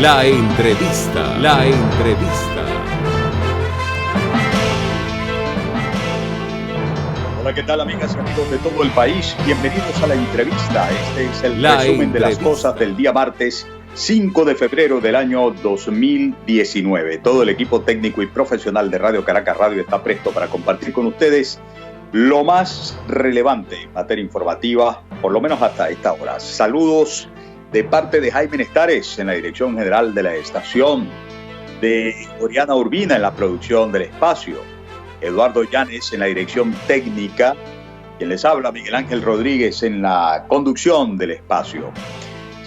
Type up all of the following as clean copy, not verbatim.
La entrevista. La entrevista. Hola, ¿qué tal, amigas y amigos de todo el país? Bienvenidos a La Entrevista. Este es el resumen de las cosas del día martes 5 de febrero del año 2019. Todo el equipo técnico y profesional de Radio Caracas Radio está presto para compartir con ustedes lo más relevante en materia informativa, por lo menos hasta esta hora. Saludos de parte de Jaime Nestares en la dirección general de la estación, de Oriana Urbina en la producción del espacio, Eduardo Llanes en la dirección técnica, quien les habla, Miguel Ángel Rodríguez en la conducción del espacio.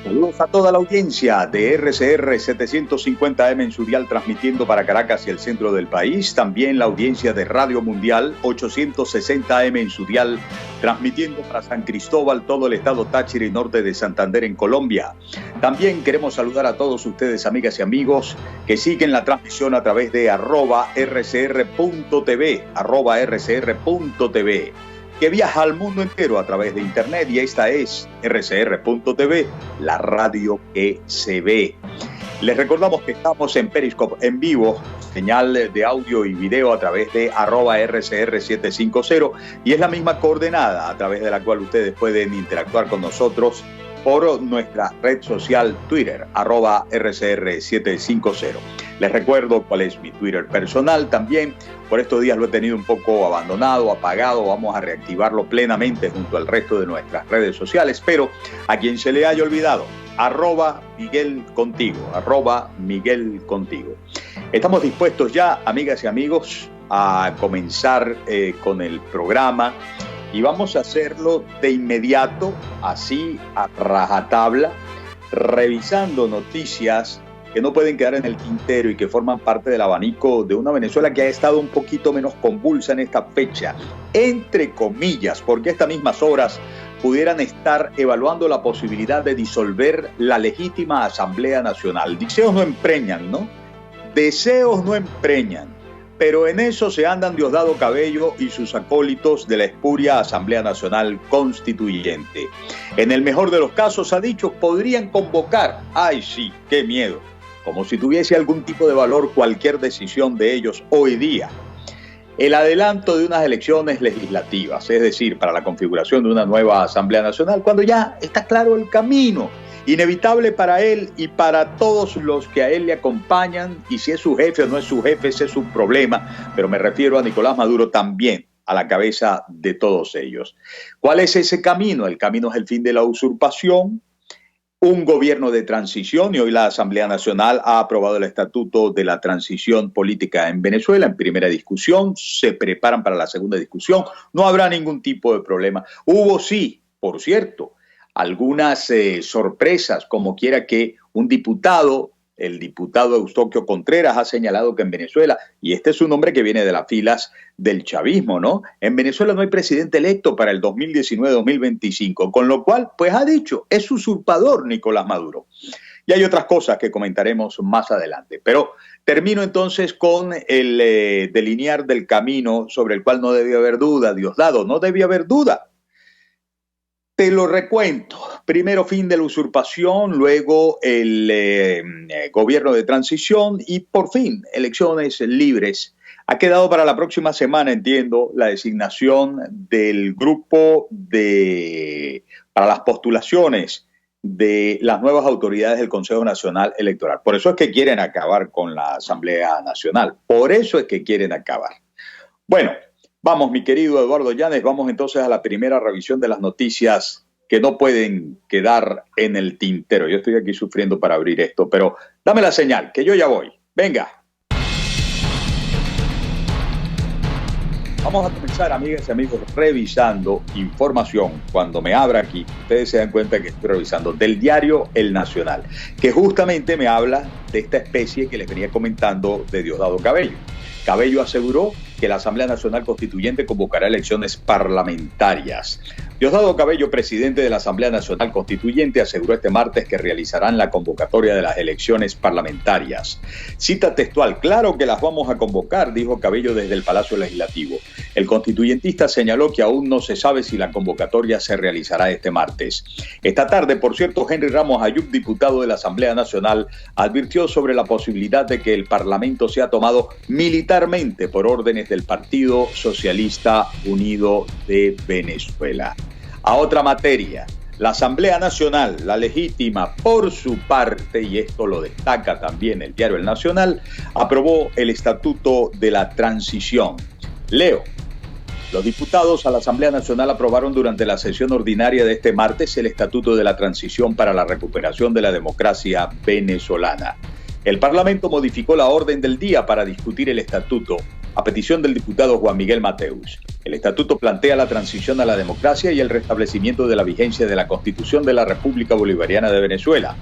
Saludos a toda la audiencia de RCR 750M en su dial, transmitiendo para Caracas y el centro del país. También la audiencia de Radio Mundial 860M en su dial, transmitiendo para San Cristóbal, todo el estado Táchira y norte de Santander en Colombia. También queremos saludar a todos ustedes, amigas y amigos, que siguen la transmisión a través de @rcr.tv, @rcr.tv. que viaja al mundo entero a través de internet, y esta es rcr.tv, la radio que se ve. Les recordamos que estamos en Periscope en vivo, señal de audio y video a través de @rcr750, y es la misma coordenada a través de la cual ustedes pueden interactuar con nosotros por nuestra red social Twitter, @rcr750. Les recuerdo cuál es mi Twitter personal también. Por estos días lo he tenido un poco abandonado, apagado. Vamos a reactivarlo plenamente junto al resto de nuestras redes sociales. Pero a quien se le haya olvidado, @Miguel Contigo, @Miguel Contigo. Estamos dispuestos ya, amigas y amigos, a comenzar con el programa. Y vamos a hacerlo de inmediato, así a rajatabla, revisando noticias que no pueden quedar en el tintero y que forman parte del abanico de una Venezuela que ha estado un poquito menos convulsa en esta fecha, entre comillas, porque a estas mismas horas pudieran estar evaluando la posibilidad de disolver la legítima Asamblea Nacional. Deseos no empreñan, ¿no? Deseos no empreñan. Pero en eso se andan Diosdado Cabello y sus acólitos de la espuria Asamblea Nacional Constituyente. En el mejor de los casos, ha dicho, podrían convocar, ¡ay sí, qué miedo!, como si tuviese algún tipo de valor cualquier decisión de ellos hoy día, el adelanto de unas elecciones legislativas, es decir, para la configuración de una nueva Asamblea Nacional, cuando ya está claro el camino, inevitable para él y para todos los que a él le acompañan, y si es su jefe o no es su jefe, ese es su problema, pero me refiero a Nicolás Maduro también, a la cabeza de todos ellos. ¿Cuál es ese camino? El camino es el fin de la usurpación, un gobierno de transición, y hoy la Asamblea Nacional ha aprobado el Estatuto de la Transición Política en Venezuela en primera discusión, se preparan para la segunda discusión, no habrá ningún tipo de problema. Hubo sí, por cierto, algunas sorpresas, como quiera que un diputado, el diputado Eustoquio Contreras, ha señalado que en Venezuela, y este es un hombre que viene de las filas del chavismo, ¿no? En Venezuela no hay presidente electo para el 2019-2025, con lo cual, pues ha dicho, es usurpador Nicolás Maduro. Y hay otras cosas que comentaremos más adelante. Pero termino entonces con el delinear del camino sobre el cual no debía haber duda, Diosdado, no debía haber duda. Te lo recuento. Primero fin de la usurpación, luego el gobierno de transición y por fin elecciones libres. Ha quedado para la próxima semana, entiendo, la designación del grupo para las postulaciones de las nuevas autoridades del Consejo Nacional Electoral. Por eso es que quieren acabar con la Asamblea Nacional. Por eso es que quieren acabar. Bueno, vamos, mi querido Eduardo Llanes, vamos entonces a la primera revisión de las noticias que no pueden quedar en el tintero. Yo estoy aquí sufriendo para abrir esto, pero dame la señal, que yo ya voy. Venga. Vamos a comenzar, amigas y amigos, revisando información. Cuando me abra aquí, ustedes se dan cuenta que estoy revisando del diario El Nacional, que justamente me habla de esta especie que les venía comentando de Diosdado Cabello. Cabello aseguró que la Asamblea Nacional Constituyente convocará elecciones parlamentarias. Diosdado Cabello, presidente de la Asamblea Nacional Constituyente, aseguró este martes que realizarán la convocatoria de las elecciones parlamentarias. Cita textual: claro que las vamos a convocar, dijo Cabello desde el Palacio Legislativo. El constituyentista señaló que aún no se sabe si la convocatoria se realizará este martes. Esta tarde, por cierto, Henry Ramos Ayub, diputado de la Asamblea Nacional, advirtió sobre la posibilidad de que el Parlamento sea tomado militarmente por órdenes del Partido Socialista Unido de Venezuela. A otra materia, la Asamblea Nacional, la legítima, por su parte, y esto lo destaca también el diario El Nacional, aprobó el Estatuto de la Transición. Leo: los diputados a la Asamblea Nacional aprobaron durante la sesión ordinaria de este martes el Estatuto de la Transición para la recuperación de la democracia venezolana. El Parlamento modificó la orden del día para discutir el estatuto a petición del diputado Juan Miguel Mateus. El estatuto plantea la transición a la democracia y el restablecimiento de la vigencia de la Constitución de la República Bolivariana de Venezuela.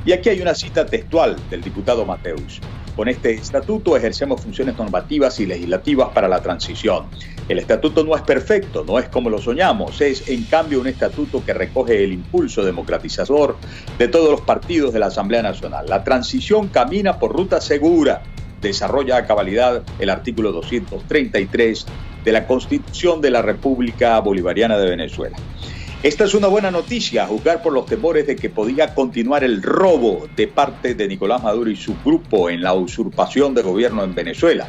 Y aquí hay una cita textual del diputado Mateus: con este estatuto ejercemos funciones normativas y legislativas para la transición. El estatuto no es perfecto, no es como lo soñamos, es en cambio un estatuto que recoge el impulso democratizador de todos los partidos de la Asamblea Nacional. La transición camina por ruta segura, desarrolla a cabalidad el artículo 233 de la Constitución de la República Bolivariana de Venezuela. Esta es una buena noticia, a juzgar por los temores de que podía continuar el robo de parte de Nicolás Maduro y su grupo en la usurpación de gobierno en Venezuela.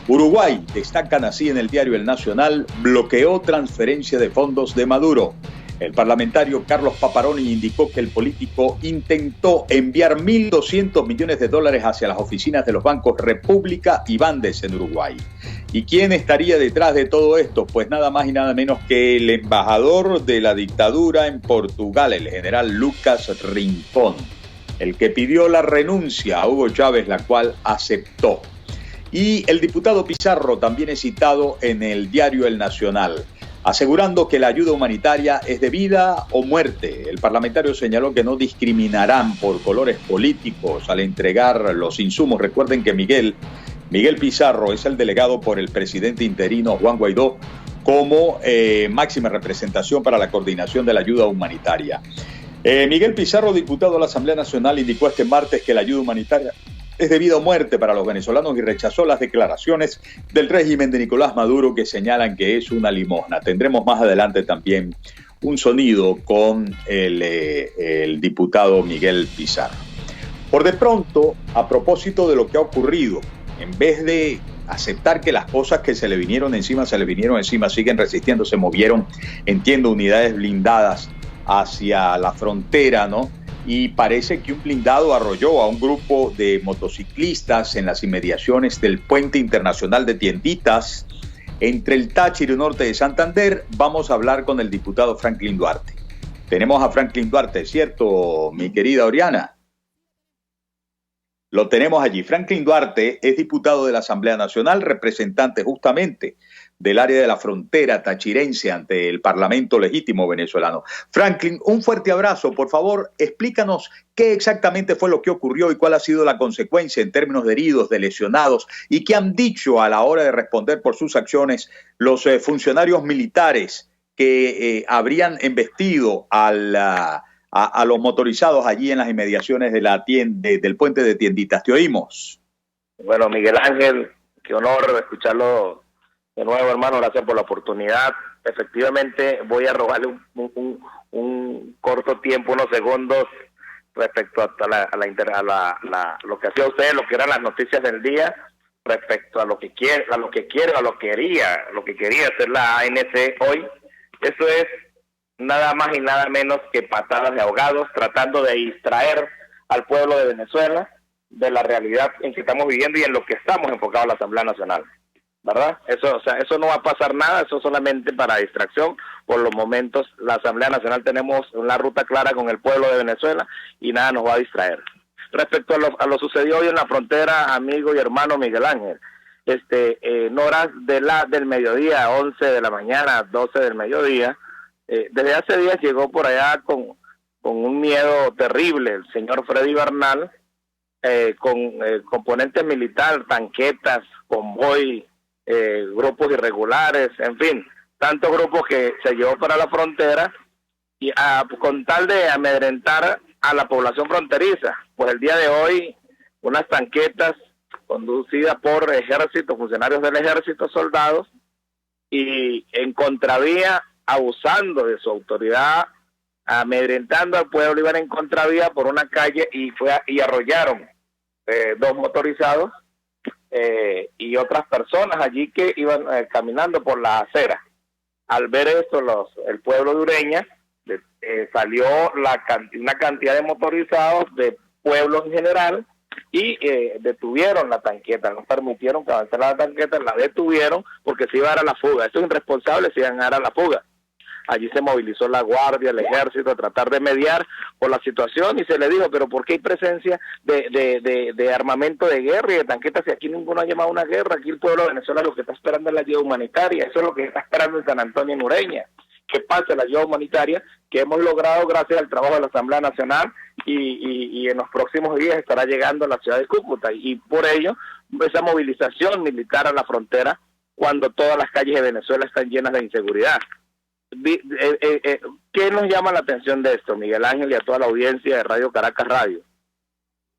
Uruguay, destacan así en el diario El Nacional, bloqueó transferencia de fondos de Maduro. El parlamentario Carlos Paparoni indicó que el político intentó enviar $1.200 millones hacia las oficinas de los bancos República y Bandes en Uruguay. ¿Y quién estaría detrás de todo esto? Pues nada más y nada menos que el embajador de la dictadura en Portugal, el general Lucas Rincón, el que pidió la renuncia a Hugo Chávez, la cual aceptó. Y el diputado Pizarro también es citado en el diario El Nacional, asegurando que la ayuda humanitaria es de vida o muerte. El parlamentario señaló que no discriminarán por colores políticos al entregar los insumos. Recuerden que Miguel Pizarro es el delegado por el presidente interino Juan Guaidó como máxima representación para la coordinación de la ayuda humanitaria. Miguel Pizarro, diputado de la Asamblea Nacional, indicó este martes que la ayuda humanitaria es de vida o muerte para los venezolanos y rechazó las declaraciones del régimen de Nicolás Maduro que señalan que es una limosna. Tendremos más adelante también un sonido con el diputado Miguel Pizarro. Por de pronto, a propósito de lo que ha ocurrido, en vez de aceptar que las cosas que se le vinieron encima, siguen resistiendo, se movieron, entiendo, unidades blindadas hacia la frontera, ¿no? Y parece que un blindado arrolló a un grupo de motociclistas en las inmediaciones del Puente Internacional de Tienditas, entre el Táchira y norte de Santander. Vamos a hablar con el diputado Franklin Duarte. Tenemos a Franklin Duarte, ¿cierto, mi querida Oriana? Lo tenemos allí. Franklin Duarte es diputado de la Asamblea Nacional, representante justamente del área de la frontera tachirense ante el Parlamento legítimo venezolano. Franklin, un fuerte abrazo. Por favor, explícanos qué exactamente fue lo que ocurrió y cuál ha sido la consecuencia en términos de heridos, de lesionados, y qué han dicho a la hora de responder por sus acciones los funcionarios militares que habrían embestido a los motorizados allí en las inmediaciones de del puente de Tienditas. Te oímos. Bueno, Miguel Ángel, qué honor escucharlo de nuevo, hermano. Gracias por la oportunidad. Efectivamente, voy a robarle un corto tiempo, unos segundos, respecto a lo que hacía usted, lo que eran las noticias del día, respecto a lo que quería hacer la ANC hoy. Eso es nada más y nada menos que patadas de ahogados, tratando de distraer al pueblo de Venezuela de la realidad en que estamos viviendo y en lo que estamos enfocados en la Asamblea Nacional, ¿verdad? Eso no va a pasar nada, eso solamente para distracción. Por los momentos, la Asamblea Nacional tenemos una ruta clara con el pueblo de Venezuela y nada nos va a distraer. Respecto a lo sucedido hoy en la frontera, amigo y hermano Miguel Ángel, en horas del mediodía, 11 de la mañana, 12 del mediodía, desde hace días llegó por allá con un miedo terrible el señor Freddy Bernal, con componentes militar, tanquetas, convoy, grupos irregulares, en fin, tantos grupos que se llevó para la frontera y con tal de amedrentar a la población fronteriza. Pues el día de hoy, unas tanquetas conducidas por ejército, funcionarios del ejército, soldados, y en contravía, abusando de su autoridad, amedrentando al pueblo, iban en contravía por una calle y arrollaron dos motorizados y otras personas allí que iban caminando por la acera. Al ver esto, el pueblo de Ureña salió una cantidad de motorizados de pueblos en general y detuvieron la tanqueta, no permitieron que avanzara la tanqueta, la detuvieron porque se iba a dar a la fuga. Estos irresponsables se iban a dar a la fuga. Allí se movilizó la guardia, el ejército a tratar de mediar por la situación y se le dijo, pero ¿por qué hay presencia de armamento de guerra y de tanquetas si aquí ninguno ha llamado a una guerra? Aquí el pueblo de Venezuela lo que está esperando es la ayuda humanitaria, eso es lo que está esperando en San Antonio, en Ureña, que pase la ayuda humanitaria que hemos logrado gracias al trabajo de la Asamblea Nacional y en los próximos días estará llegando a la ciudad de Cúcuta y por ello esa movilización militar a la frontera cuando todas las calles de Venezuela están llenas de inseguridad. ¿Qué nos llama la atención de esto, Miguel Ángel, y a toda la audiencia de Radio Caracas Radio?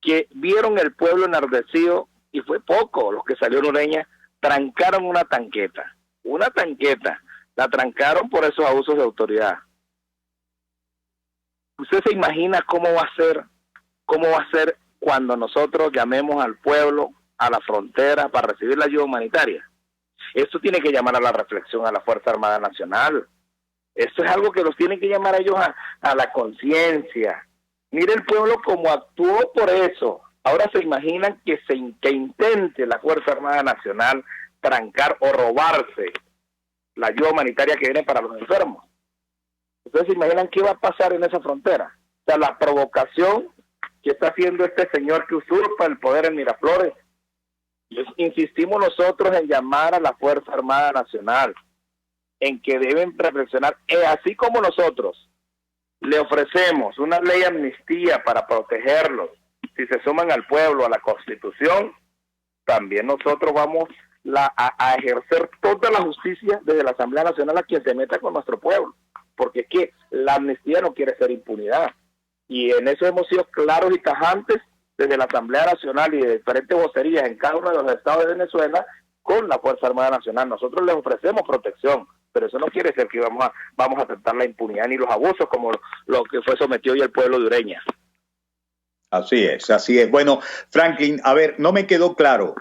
Que vieron el pueblo enardecido, y fue poco los que salieron Ureña, trancaron una tanqueta, la trancaron por esos abusos de autoridad. ¿Usted se imagina cómo va a ser cuando nosotros llamemos al pueblo a la frontera para recibir la ayuda humanitaria? Esto tiene que llamar a la reflexión a la Fuerza Armada Nacional. Esto es algo que los tiene que llamar a ellos a la conciencia. Mire el pueblo cómo actuó por eso. Ahora se imaginan que intente la Fuerza Armada Nacional trancar o robarse la ayuda humanitaria que viene para los enfermos. ¿Ustedes se imaginan qué va a pasar en esa frontera? O sea, la provocación que está haciendo este señor que usurpa el poder en Miraflores. Insistimos nosotros en llamar a la Fuerza Armada Nacional, en que deben reflexionar, así como nosotros le ofrecemos una ley de amnistía para protegerlos, si se suman al pueblo, a la Constitución, también nosotros vamos a ejercer toda la justicia desde la Asamblea Nacional a quien se meta con nuestro pueblo, porque es que la amnistía no quiere ser impunidad, y en eso hemos sido claros y tajantes desde la Asamblea Nacional y de diferentes vocerías en cada uno de los estados de Venezuela con la Fuerza Armada Nacional. Nosotros les ofrecemos protección, pero eso no quiere decir que vamos a aceptar la impunidad ni los abusos como lo que fue sometido hoy el pueblo de Ureña. Así es, así es. Bueno, Franklin, a ver, no me quedó claro.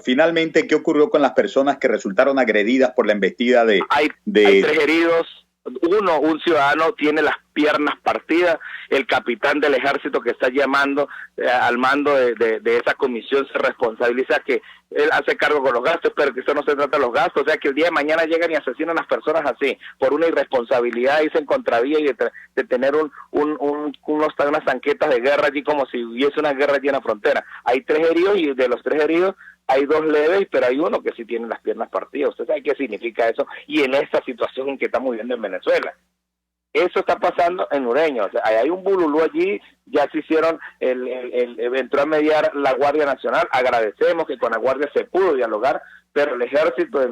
Finalmente, ¿qué ocurrió con las personas que resultaron agredidas por la embestida de... Hay 3 heridos. Un ciudadano tiene las piernas partidas, el capitán del ejército que está llamando al mando de esa comisión se responsabiliza que él hace cargo con los gastos, pero que eso no se trata de los gastos, o sea que el día de mañana llegan y asesinan a las personas así, por una irresponsabilidad, y se en contravía y de tener unas tanquetas de guerra allí como si hubiese una guerra allí en la frontera. Hay 3 heridos y de los 3 heridos hay 2 leves, pero hay uno que sí tiene las piernas partidas. ¿Usted sabe qué significa eso? Y en esta situación en que estamos viviendo en Venezuela. Eso está pasando en Ureña. O sea, hay un bululú allí, ya se hicieron, entró a mediar la Guardia Nacional. Agradecemos que con la Guardia se pudo dialogar, pero el ejército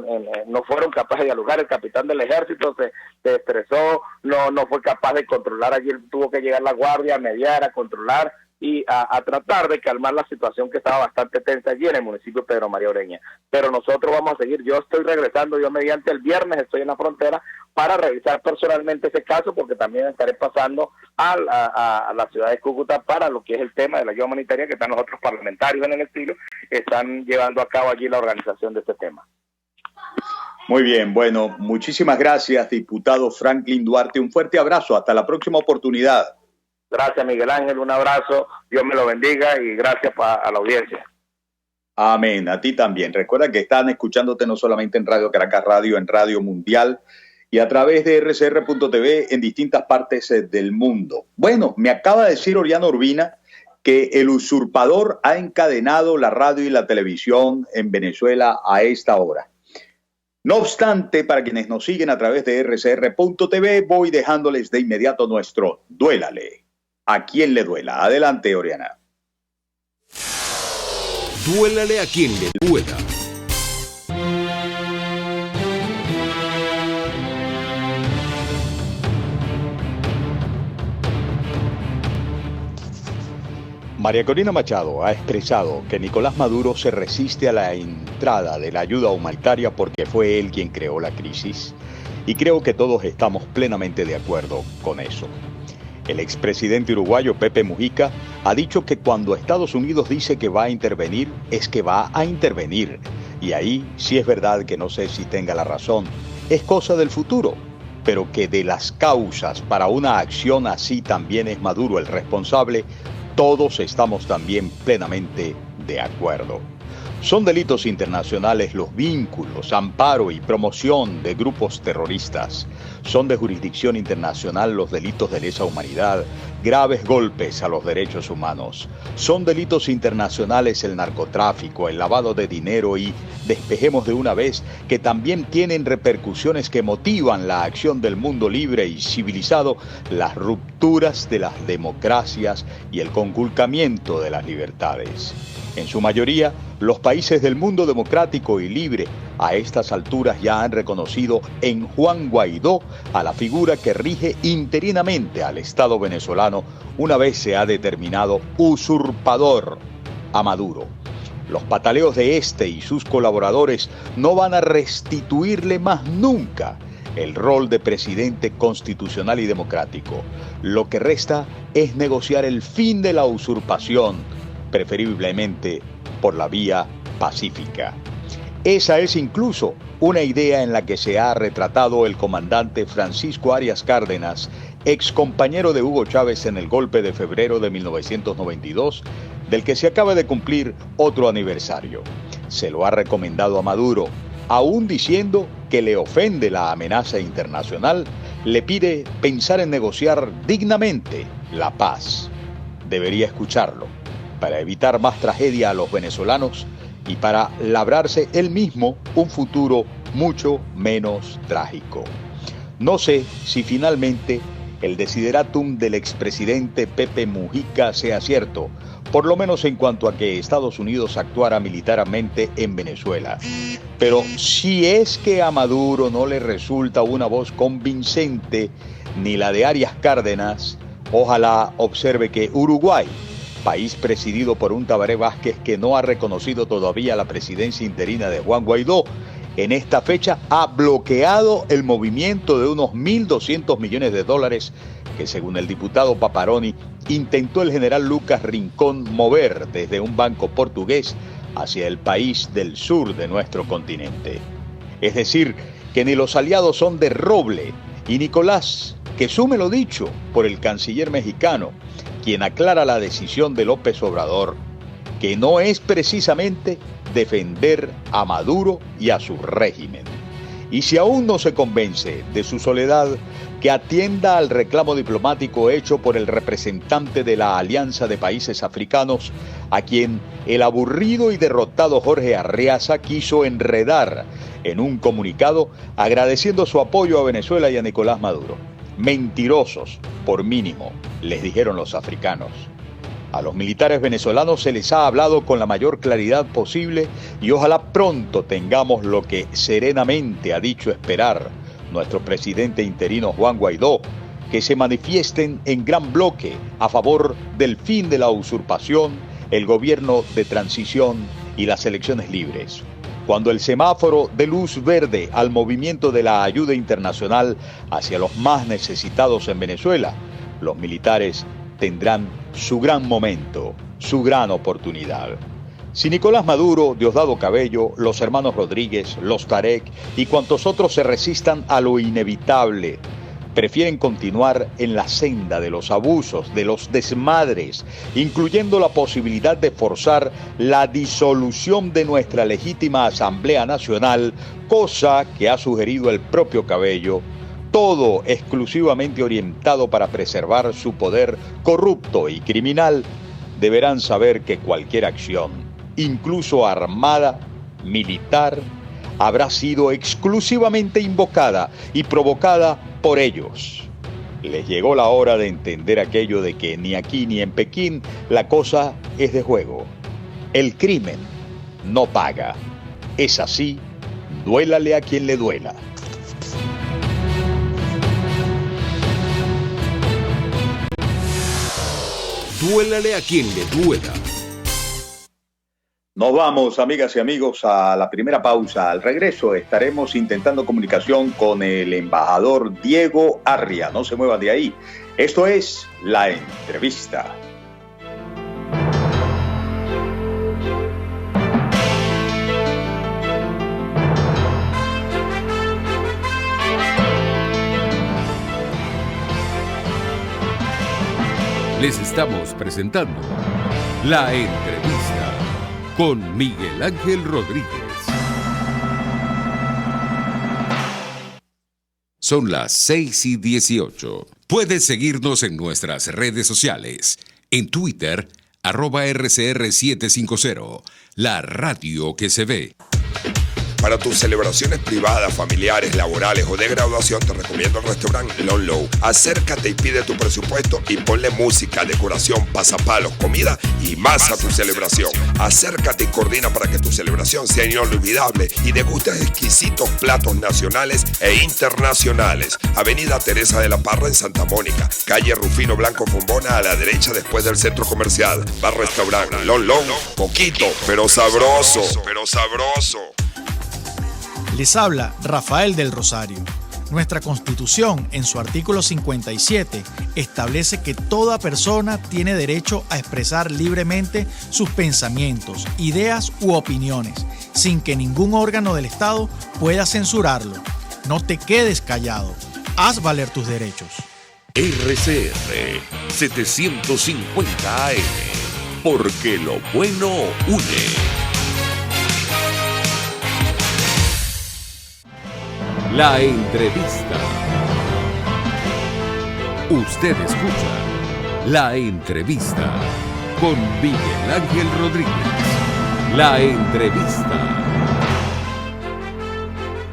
no fueron capaces de dialogar. El capitán del ejército se estresó, no fue capaz de controlar allí, tuvo que llegar la Guardia a mediar, a controlar y a tratar de calmar la situación que estaba bastante tensa allí en el municipio de Pedro María Ureña. Pero nosotros vamos a seguir. Yo estoy regresando, yo mediante el viernes estoy en la frontera para revisar personalmente ese caso, porque también estaré pasando a la ciudad de Cúcuta para lo que es el tema de la ayuda humanitaria que están los otros parlamentarios en el estilo, están llevando a cabo allí la organización de este tema. Muy bien, bueno, muchísimas gracias, diputado Franklin Duarte. Un fuerte abrazo, hasta la próxima oportunidad. Gracias, Miguel Ángel, un abrazo, Dios me lo bendiga y gracias a la audiencia. Amén, a ti también. Recuerda que están escuchándote no solamente en Radio Caracas Radio, en Radio Mundial y a través de rcr.tv en distintas partes del mundo. Bueno, me acaba de decir Oriana Urbina que el usurpador ha encadenado la radio y la televisión en Venezuela a esta hora. No obstante, para quienes nos siguen a través de rcr.tv, voy dejándoles de inmediato nuestro Duélale a quien le duela. Adelante, Oriana. Duélale a quien le duela. María Corina Machado ha expresado que Nicolás Maduro se resiste a la entrada de la ayuda humanitaria porque fue él quien creó la crisis, y creo que todos estamos plenamente de acuerdo con eso. El expresidente uruguayo Pepe Mujica ha dicho que cuando Estados Unidos dice que va a intervenir, es que va a intervenir. Y ahí sí es verdad que no sé si tenga la razón, es cosa del futuro, pero que de las causas para una acción así también es Maduro el responsable, todos estamos también plenamente de acuerdo. Son delitos internacionales los vínculos, amparo y promoción de grupos terroristas. Son de jurisdicción internacional los delitos de lesa humanidad, graves golpes a los derechos humanos. Son delitos internacionales el narcotráfico, el lavado de dinero y, despejemos de una vez, que también tienen repercusiones que motivan la acción del mundo libre y civilizado, las rupturas de las democracias y el conculcamiento de las libertades. En su mayoría, los países del mundo democrático y libre a estas alturas ya han reconocido en Juan Guaidó a la figura que rige interinamente al Estado venezolano una vez se ha determinado usurpador a Maduro. Los pataleos de este y sus colaboradores no van a restituirle más nunca el rol de presidente constitucional y democrático. Lo que resta es negociar el fin de la usurpación, preferiblemente por la vía pacífica. Esa es incluso una idea en la que se ha retratado el comandante Francisco Arias Cárdenas, ex compañero de Hugo Chávez en el golpe de febrero de 1992, del que se acaba de cumplir otro aniversario. Se lo ha recomendado a Maduro, aún diciendo que le ofende la amenaza internacional, le pide pensar en negociar dignamente la paz. Debería escucharlo, para evitar más tragedia a los venezolanos y para labrarse él mismo un futuro mucho menos trágico. No sé si finalmente el desideratum del expresidente Pepe Mujica sea cierto, por lo menos en cuanto a que Estados Unidos actuara militarmente en Venezuela. Pero si es que a Maduro no le resulta una voz convincente ni la de Arias Cárdenas, ojalá observe que Uruguay, país presidido por un Tabaré Vázquez que no ha reconocido todavía la presidencia interina de Juan Guaidó, en esta fecha ha bloqueado el movimiento de unos 1.200 millones de dólares que, según el diputado Paparoni, intentó el general Lucas Rincón mover desde un banco portugués hacia el país del sur de nuestro continente. Es decir, que ni los aliados son de roble, y Nicolás, que sume lo dicho por el canciller mexicano, quien aclara la decisión de López Obrador, que no es precisamente defender a Maduro y a su régimen. Y si aún no se convence de su soledad, que atienda al reclamo diplomático hecho por el representante de la Alianza de Países Africanos, a quien el aburrido y derrotado Jorge Arreaza quiso enredar en un comunicado agradeciendo su apoyo a Venezuela y a Nicolás Maduro. Mentirosos, por mínimo, les dijeron los africanos. A los militares venezolanos se les ha hablado con la mayor claridad posible y ojalá pronto tengamos lo que serenamente ha dicho esperar nuestro presidente interino Juan Guaidó, que se manifiesten en gran bloque a favor del fin de la usurpación, el gobierno de transición y las elecciones libres. Cuando el semáforo de luz verde al movimiento de la ayuda internacional hacia los más necesitados en Venezuela, los militares tendrán su gran momento, su gran oportunidad. Si Nicolás Maduro, Diosdado Cabello, los hermanos Rodríguez, los Tarek y cuantos otros se resistan a lo inevitable, prefieren continuar en la senda de los abusos, de los desmadres, incluyendo la posibilidad de forzar la disolución de nuestra legítima Asamblea Nacional, cosa que ha sugerido el propio Cabello, todo exclusivamente orientado para preservar su poder corrupto y criminal, deberán saber que cualquier acción, incluso armada, militar, habrá sido exclusivamente invocada y provocada por ellos. Les llegó la hora de entender aquello de que ni aquí ni en Pekín la cosa es de juego. El crimen no paga. Es así, duélale a quien le duela. Duélale a quien le duela. Nos vamos, amigas y amigos, a la primera pausa. Al regreso estaremos intentando comunicación con el embajador Diego Arria. No se muevan de ahí. Esto es La Entrevista. Les estamos presentando La Entrevista con Miguel Ángel Rodríguez. Son las 6:18. Puedes seguirnos en nuestras redes sociales. En Twitter, @RCR750, la radio que se ve. Para tus celebraciones privadas, familiares, laborales o de graduación, te recomiendo el restaurante Lon Low. Acércate y pide tu presupuesto y ponle música, decoración, pasapalos, comida y más a tu celebración. Acércate y coordina para que tu celebración sea inolvidable y degustes exquisitos platos nacionales e internacionales. Avenida Teresa de la Parra en Santa Mónica, calle Rufino Blanco Fombona a la derecha después del centro comercial. Bar restaurante Lon Low, poquito, pero sabroso. Les habla Rafael del Rosario. Nuestra Constitución, en su artículo 57, establece que toda persona tiene derecho a expresar libremente sus pensamientos, ideas u opiniones, sin que ningún órgano del Estado pueda censurarlo. No te quedes callado. Haz valer tus derechos. RCR 750 AM, porque lo bueno une. La Entrevista. Usted escucha La Entrevista con Miguel Ángel Rodríguez. La Entrevista.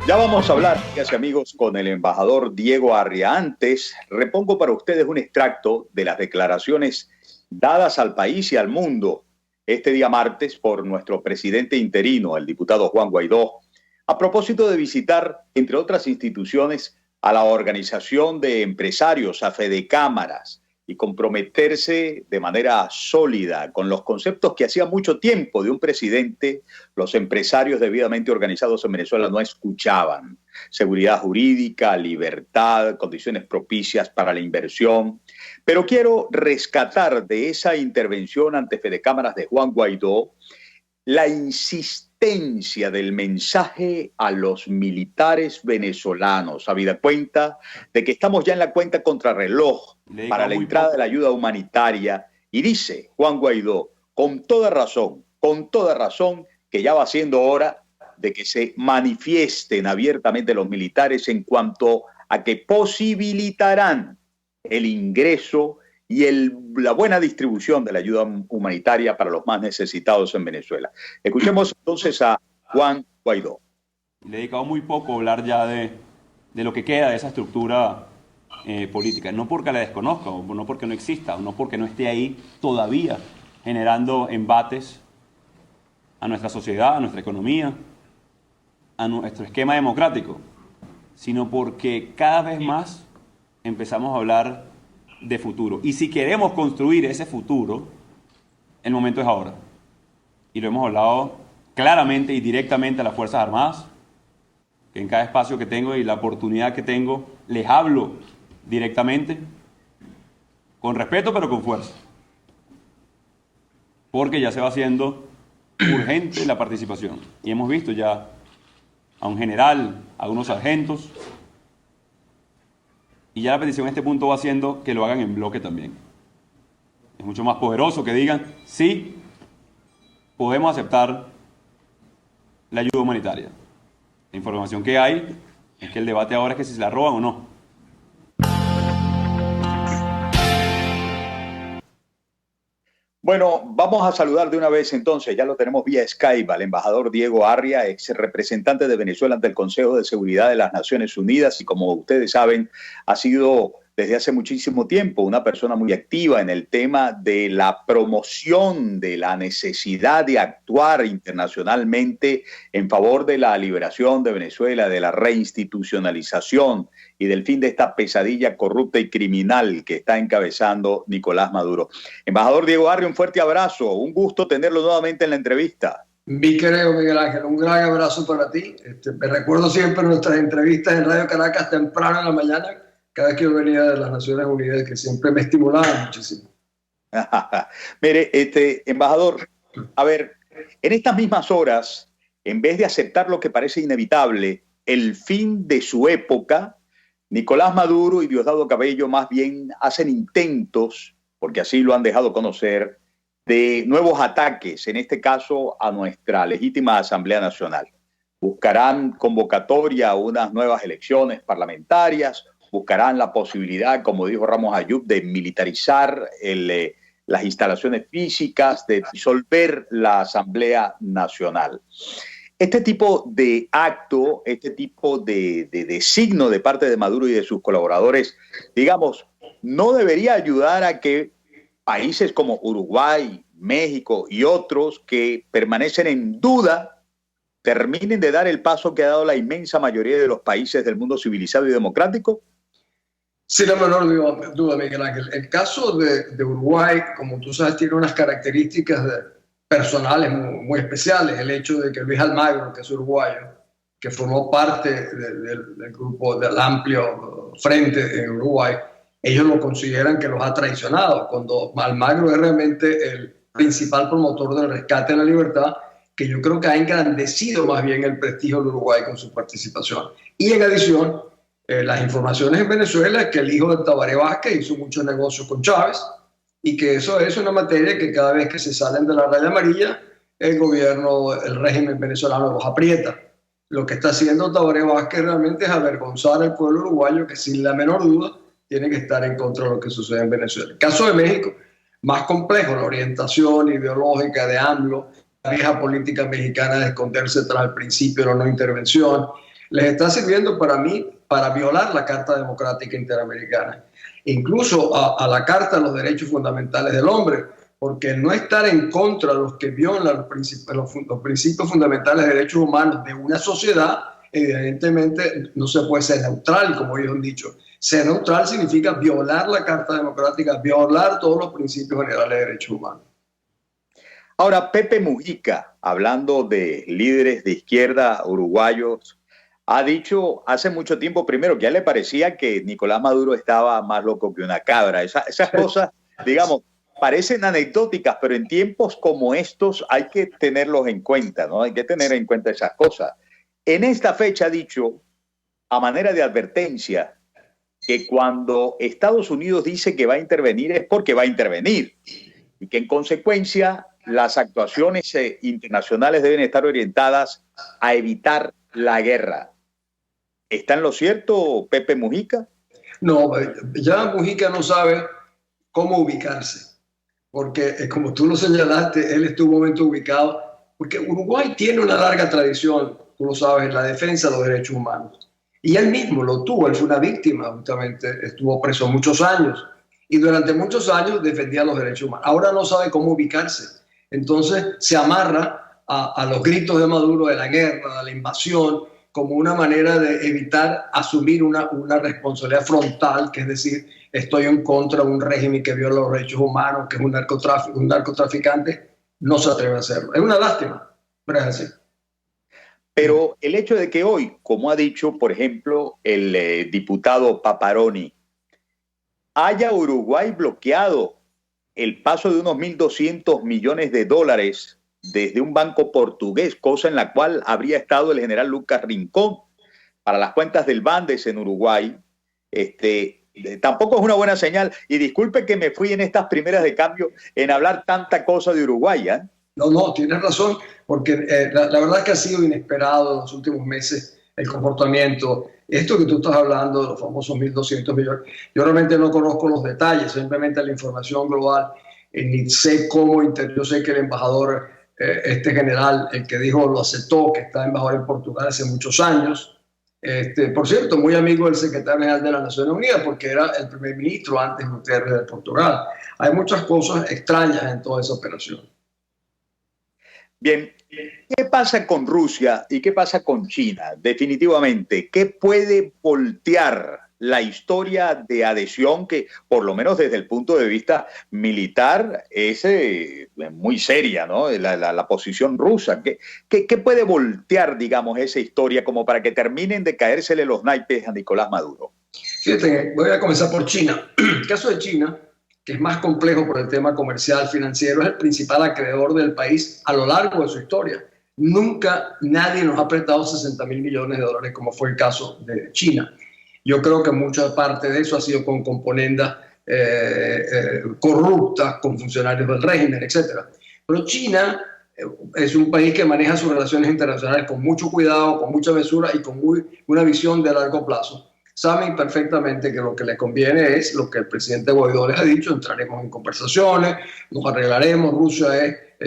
Ya vamos a hablar, amigas y amigos, con el embajador Diego Arria. Antes, repongo para ustedes un extracto de las declaraciones dadas al país y al mundo este día martes por nuestro presidente interino, el diputado Juan Guaidó, a propósito de visitar, entre otras instituciones, a la Organización de Empresarios, a Fedecámaras, y comprometerse de manera sólida con los conceptos que hacía mucho tiempo de un presidente los empresarios debidamente organizados en Venezuela no escuchaban. Seguridad jurídica, libertad, condiciones propicias para la inversión. Pero quiero rescatar de esa intervención ante Fedecámaras de Juan Guaidó la insistencia del mensaje a los militares venezolanos, habida cuenta de que estamos ya en la cuenta contrarreloj para la entrada de la ayuda humanitaria. Y dice Juan Guaidó, con toda razón, que ya va siendo hora de que se manifiesten abiertamente los militares en cuanto a que posibilitarán el ingreso y la buena distribución de la ayuda humanitaria para los más necesitados en Venezuela. Escuchemos entonces a Juan Guaidó. Le he dedicado muy poco a hablar ya de lo que queda de esa estructura política, no porque la desconozca, o no porque no exista, o no porque no esté ahí todavía generando embates a nuestra sociedad, a nuestra economía, a nuestro esquema democrático, sino porque cada vez más empezamos a hablar de futuro. Y si queremos construir ese futuro, el momento es ahora. Y lo hemos hablado claramente y directamente a las Fuerzas Armadas, que en cada espacio que tengo y la oportunidad que tengo, les hablo directamente, con respeto pero con fuerza. Porque ya se va haciendo urgente la participación. Y hemos visto ya a un general, a unos sargentos, y ya la petición en este punto va siendo que lo hagan en bloque también. Es mucho más poderoso que digan, sí, podemos aceptar la ayuda humanitaria. La información que hay es que el debate ahora es que si se la roban o no. Bueno, vamos a saludar de una vez entonces, ya lo tenemos vía Skype, al embajador Diego Arria, ex representante de Venezuela ante el Consejo de Seguridad de las Naciones Unidas y como ustedes saben, ha sido desde hace muchísimo tiempo, una persona muy activa en el tema de la promoción de la necesidad de actuar internacionalmente en favor de la liberación de Venezuela, de la reinstitucionalización y del fin de esta pesadilla corrupta y criminal que está encabezando Nicolás Maduro. Embajador Diego Arri, un fuerte abrazo, un gusto tenerlo nuevamente en la entrevista. Mi querido Miguel Ángel, un gran abrazo para ti. Me recuerdo siempre nuestras entrevistas en Radio Caracas temprano en la mañana, cada vez que yo venía de las Naciones Unidas, que siempre me estimulaban muchísimo. Mire, embajador, a ver, en estas mismas horas, en vez de aceptar lo que parece inevitable, el fin de su época, Nicolás Maduro y Diosdado Cabello más bien hacen intentos, porque así lo han dejado conocer, de nuevos ataques, en este caso a nuestra legítima Asamblea Nacional. Buscarán convocatoria a unas nuevas elecciones parlamentarias, buscarán la posibilidad, como dijo Ramos Ayub, de militarizar las instalaciones físicas, de disolver la Asamblea Nacional. Este tipo de acto, este tipo de signo de parte de Maduro y de sus colaboradores, digamos, no debería ayudar a que países como Uruguay, México y otros que permanecen en duda terminen de dar el paso que ha dado la inmensa mayoría de los países del mundo civilizado y democrático? Sin la menor duda, Miguel Ángel. El caso de Uruguay, como tú sabes, tiene unas características personales muy especiales. El hecho de que Luis Almagro, que es uruguayo, que formó parte del grupo del amplio frente en Uruguay, ellos lo consideran que los ha traicionado, cuando Almagro es realmente el principal promotor del rescate de la libertad, que yo creo que ha engrandecido más bien el prestigio del Uruguay con su participación. Y en adición, las informaciones en Venezuela es que el hijo de Tabaré Vázquez hizo muchos negocios con Chávez y que eso es una materia que cada vez que se salen de la raya amarilla, el gobierno, el régimen venezolano los aprieta. Lo que está haciendo Tabaré Vázquez realmente es avergonzar al pueblo uruguayo, que sin la menor duda tiene que estar en contra de lo que sucede en Venezuela. El caso de México, más complejo, la orientación ideológica de AMLO, la vieja política mexicana de esconderse tras el principio de la no intervención, les está sirviendo para mí para violar la Carta Democrática Interamericana, incluso a la Carta de los Derechos Fundamentales del Hombre, porque no estar en contra de los que violan los principios fundamentales de derechos humanos de una sociedad, evidentemente no se puede ser neutral, como ellos han dicho. Ser neutral significa violar la Carta Democrática, violar todos los principios generales de derechos humanos. Ahora, Pepe Mujica, hablando de líderes de izquierda uruguayos, ha dicho hace mucho tiempo, primero, que a él le parecía que Nicolás Maduro estaba más loco que una cabra. Esas cosas, digamos, parecen anecdóticas, pero en tiempos como estos hay que tenerlos en cuenta, ¿no? Hay que tener en cuenta esas cosas. En esta fecha ha dicho, a manera de advertencia, que cuando Estados Unidos dice que va a intervenir es porque va a intervenir y que en consecuencia las actuaciones internacionales deben estar orientadas a evitar la guerra. ¿Está en lo cierto Pepe Mujica? No, ya Mujica no sabe cómo ubicarse, porque como tú lo señalaste, él estuvo un momento ubicado, porque Uruguay tiene una larga tradición, tú lo sabes, en la defensa de los derechos humanos. Y él mismo lo tuvo, él fue una víctima, justamente, estuvo preso muchos años y durante muchos años defendía los derechos humanos. Ahora no sabe cómo ubicarse, entonces se amarra a los gritos de Maduro de la guerra, de la invasión, como una manera de evitar asumir una responsabilidad frontal, que es decir, estoy en contra de un régimen que viola los derechos humanos, que es un narcotraficante, no se atreve a hacerlo. Es una lástima, pero es así. Pero el hecho de que hoy, como ha dicho, por ejemplo, el diputado Paparoni, haya Uruguay bloqueado el paso de unos 1.200 millones de dólares desde un banco portugués, cosa en la cual habría estado el general Lucas Rincón para las cuentas del Bandes en Uruguay, tampoco es una buena señal. Y disculpe que me fui en estas primeras de cambio en hablar tanta cosa de Uruguay, ¿eh? No, tienes razón, porque la verdad es que ha sido inesperado en los últimos meses el comportamiento. Esto que tú estás hablando de los famosos 1.200 millones, yo realmente no conozco los detalles, simplemente la información global, ni sé cómo, yo sé que el embajador, este general, el que dijo lo aceptó, que está embajador en Portugal hace muchos años, Por cierto, muy amigo del secretario general de las Naciones Unidas, porque era el primer ministro antes Guterres de Portugal. Hay muchas cosas extrañas en toda esa operación. Bien, ¿qué pasa con Rusia y qué pasa con China? Definitivamente, ¿qué puede voltear la historia de adhesión que, por lo menos desde el punto de vista militar, es muy seria, ¿no? La posición rusa. ¿Qué puede voltear, digamos, esa historia como para que terminen de caérsele los naipes a Nicolás Maduro? Fíjate, voy a comenzar por China. El caso de China, que es más complejo por el tema comercial, financiero, es el principal acreedor del país a lo largo de su historia. Nunca nadie nos ha prestado 60.000 millones de dólares como fue el caso de China. Yo creo que mucha parte de eso ha sido con componendas corruptas, con funcionarios del régimen, etc. Pero China es un país que maneja sus relaciones internacionales con mucho cuidado, con mucha mesura y con una visión de largo plazo. Saben perfectamente que lo que les conviene es lo que el presidente Guaidó les ha dicho: entraremos en conversaciones, nos arreglaremos,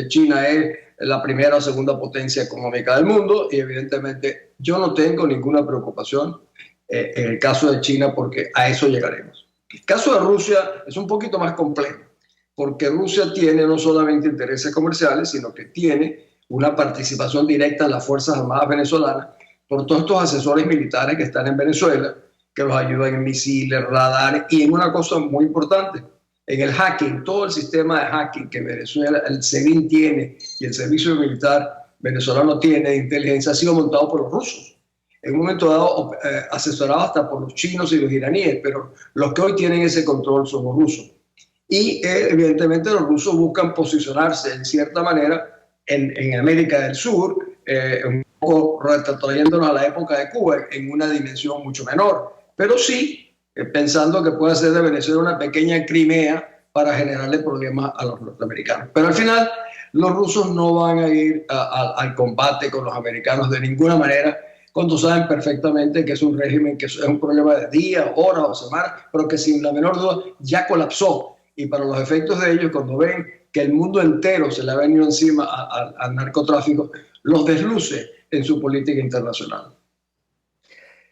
China es la primera o segunda potencia económica del mundo, y evidentemente yo no tengo ninguna preocupación en el caso de China, porque a eso llegaremos. El caso de Rusia es un poquito más complejo, porque Rusia tiene no solamente intereses comerciales, sino que tiene una participación directa en las Fuerzas Armadas venezolanas por todos estos asesores militares que están en Venezuela, que los ayudan en misiles, radares y en una cosa muy importante, en el hacking. Todo el sistema de hacking que Venezuela, el SEBIN tiene y el Servicio Militar venezolano tiene de inteligencia, ha sido montado por los rusos. En un momento dado asesorado hasta por los chinos y los iraníes, pero los que hoy tienen ese control son los rusos. Y evidentemente los rusos buscan posicionarse en cierta manera en América del Sur, un poco retrotrayéndonos a la época de Cuba, en una dimensión mucho menor, pero sí pensando que puede hacer de Venezuela una pequeña Crimea para generarle problemas a los norteamericanos. Pero al final los rusos no van a ir al combate con los americanos de ninguna manera, cuando saben perfectamente que es un régimen que es un problema de días, horas o semanas, pero que sin la menor duda ya colapsó. Y para los efectos de ellos, cuando ven que el mundo entero se le ha venido encima al narcotráfico, los desluce en su política internacional.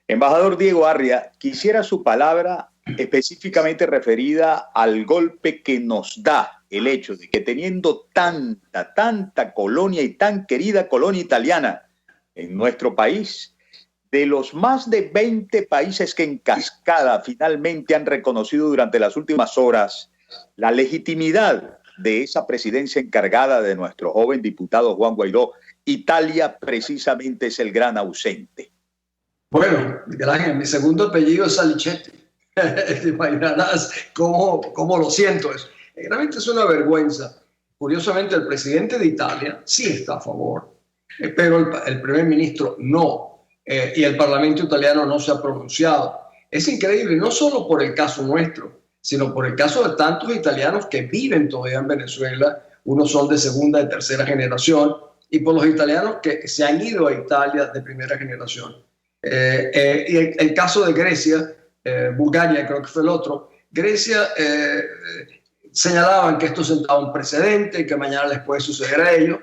Embajador Diego Arria, quisiera su palabra específicamente referida al golpe que nos da el hecho de que, teniendo tanta colonia y tan querida colonia italiana en nuestro país, de los más de 20 países que en cascada finalmente han reconocido durante las últimas horas la legitimidad de esa presidencia encargada de nuestro joven diputado Juan Guaidó, Italia precisamente es el gran ausente. Bueno, Miguel, mi segundo apellido es Salicetti. Te imaginarás cómo lo siento. Realmente es una vergüenza. Curiosamente, el presidente de Italia sí está a favor, pero el primer ministro no. Y el Parlamento italiano no se ha pronunciado. Es increíble, no solo por el caso nuestro, sino por el caso de tantos italianos que viven todavía en Venezuela. Unos son de segunda y tercera generación, y por los italianos que se han ido a Italia de primera generación. Y el caso de Grecia, Bulgaria creo que fue el otro, Grecia señalaban que esto sentaba un precedente y que mañana les puede suceder a ellos.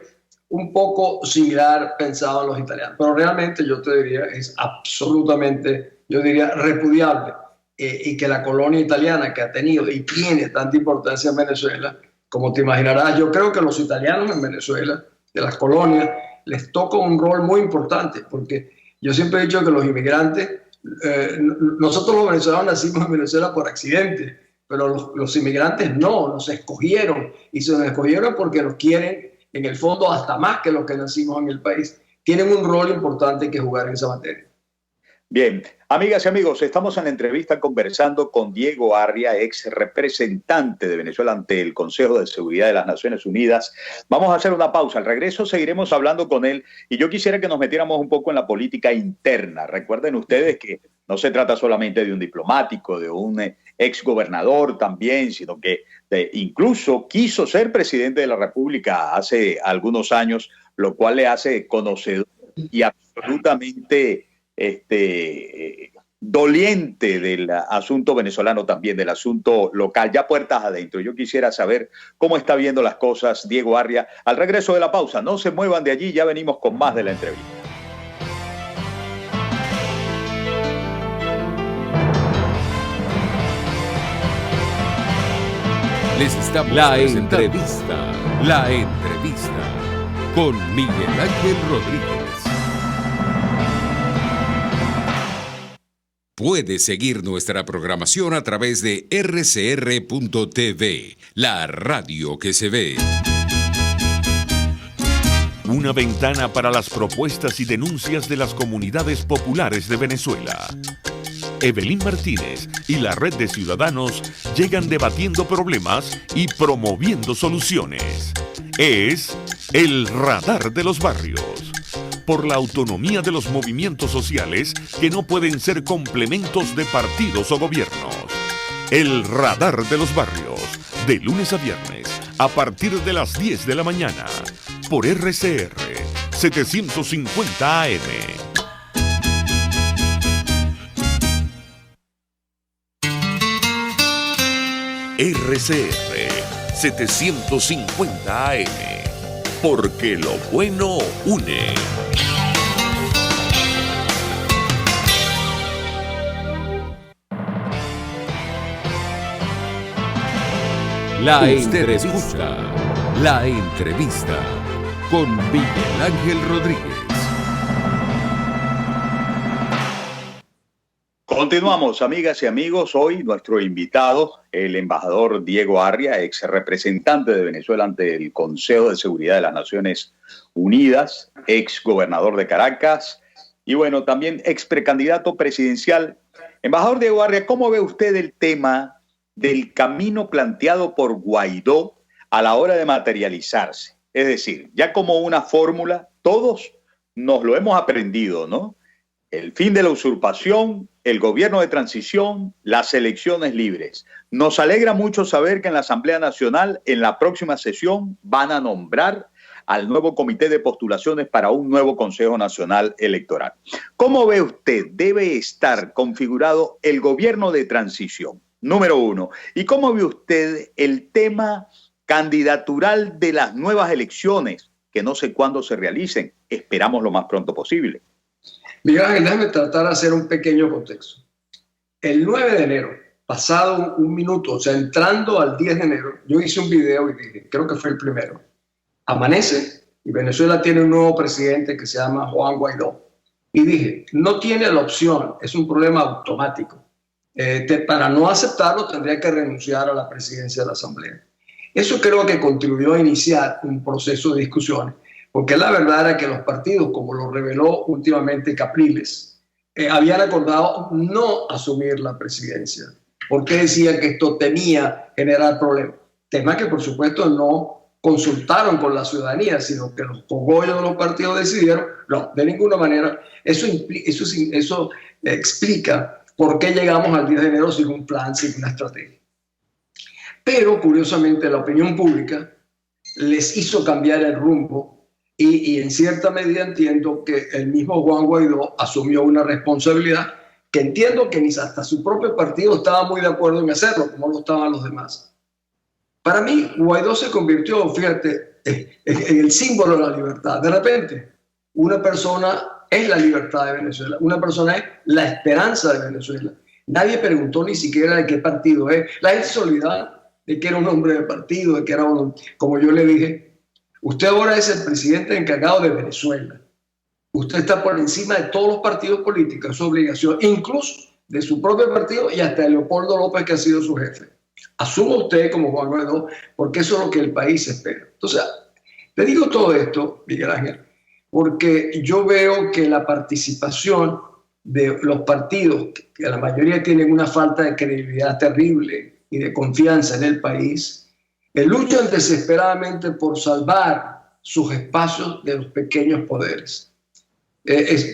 Un poco similar pensaban los italianos, pero realmente yo te diría es absolutamente, yo diría, repudiable, y que la colonia italiana que ha tenido y tiene tanta importancia en Venezuela, como te imaginarás, yo creo que los italianos en Venezuela, de las colonias, les toca un rol muy importante, porque yo siempre he dicho que los inmigrantes, nosotros los venezolanos nacimos en Venezuela por accidente, pero los inmigrantes no, nos escogieron, y se nos escogieron porque nos quieren, en el fondo, hasta más que los que nacimos en el país. Tienen un rol importante que jugar en esa materia. Bien, amigas y amigos, estamos en la entrevista conversando con Diego Arria, ex representante de Venezuela ante el Consejo de Seguridad de las Naciones Unidas. Vamos a hacer una pausa. Al regreso seguiremos hablando con él, y yo quisiera que nos metiéramos un poco en la política interna. Recuerden ustedes que no se trata solamente de un diplomático, de un ex gobernador también, sino que incluso quiso ser presidente de la República hace algunos años, lo cual le hace conocedor y absolutamente doliente del asunto venezolano, también del asunto local, ya puertas adentro. Yo quisiera saber cómo está viendo las cosas Diego Arria. Al regreso de la pausa, no se muevan de allí, ya venimos con más de la entrevista. Les estamos presentando La Entrevista con Miguel Ángel Rodríguez. Puede seguir nuestra programación a través de rcr.tv, la radio que se ve. Una ventana para las propuestas y denuncias de las comunidades populares de Venezuela. Evelyn Martínez y la Red de Ciudadanos llegan debatiendo problemas y promoviendo soluciones. Es el Radar de los Barrios. Por la autonomía de los movimientos sociales que no pueden ser complementos de partidos o gobiernos. El Radar de los Barrios, de lunes a viernes, a partir de las 10 de la mañana, por RCR 750 AM. RCR 750 AM, porque lo bueno une. La Entrevista con Miguel Ángel Rodríguez. Continuamos, amigas y amigos. Hoy nuestro invitado, el embajador Diego Arria, ex representante de Venezuela ante el Consejo de Seguridad de las Naciones Unidas, ex gobernador de Caracas y bueno, también ex precandidato presidencial. Embajador Diego Arria, ¿cómo ve usted el tema del camino planteado por Guaidó a la hora de materializarse? Es decir, ya como una fórmula, todos nos lo hemos aprendido, ¿no? El fin de la usurpación, el gobierno de transición, las elecciones libres. Nos alegra mucho saber que en la Asamblea Nacional, en la próxima sesión, van a nombrar al nuevo comité de postulaciones para un nuevo Consejo Nacional Electoral. ¿Cómo ve usted? Debe estar configurado el gobierno de transición, número uno. ¿Y cómo ve usted el tema candidatural de las nuevas elecciones, que no sé cuándo se realicen? Esperamos lo más pronto posible. Miguel Ángel, déjame tratar de hacer un pequeño contexto. El 9 de enero, pasado un minuto, o sea, entrando al 10 de enero, yo hice un video y dije, creo que fue el primero, amanece y Venezuela tiene un nuevo presidente que se llama Juan Guaidó. Y dije, no tiene la opción, es un problema automático. Para no aceptarlo tendría que renunciar a la presidencia de la Asamblea. Eso creo que contribuyó a iniciar un proceso de discusiones, porque la verdad era que los partidos, como lo reveló últimamente Capriles, habían acordado no asumir la presidencia, porque decían que esto temía generar problemas. Temas que por supuesto no consultaron con la ciudadanía, sino que los cogollos de los partidos decidieron, no, de ninguna manera. Eso explica por qué llegamos al 10 de enero sin un plan, sin una estrategia. Pero curiosamente la opinión pública les hizo cambiar el rumbo y en cierta medida entiendo que el mismo Juan Guaidó asumió una responsabilidad que entiendo que ni hasta su propio partido estaba muy de acuerdo en hacerlo, como lo estaban los demás. Para mí, Guaidó se convirtió, fíjate, en el símbolo de la libertad. De repente, una persona es la libertad de Venezuela, una persona es la esperanza de Venezuela. Nadie preguntó ni siquiera de qué partido es. La gente se olvidaba de que era un hombre de partido, de que era un, como yo le dije, usted ahora es el presidente encargado de Venezuela. Usted está por encima de todos los partidos políticos, es su obligación, incluso de su propio partido y hasta de Leopoldo López, que ha sido su jefe. Asuma usted como Juan Guaidó, porque eso es lo que el país espera. Entonces, te digo todo esto, Miguel Ángel, porque yo veo que la participación de los partidos, que la mayoría tienen una falta de credibilidad terrible y de confianza en el país, luchan desesperadamente por salvar sus espacios de los pequeños poderes.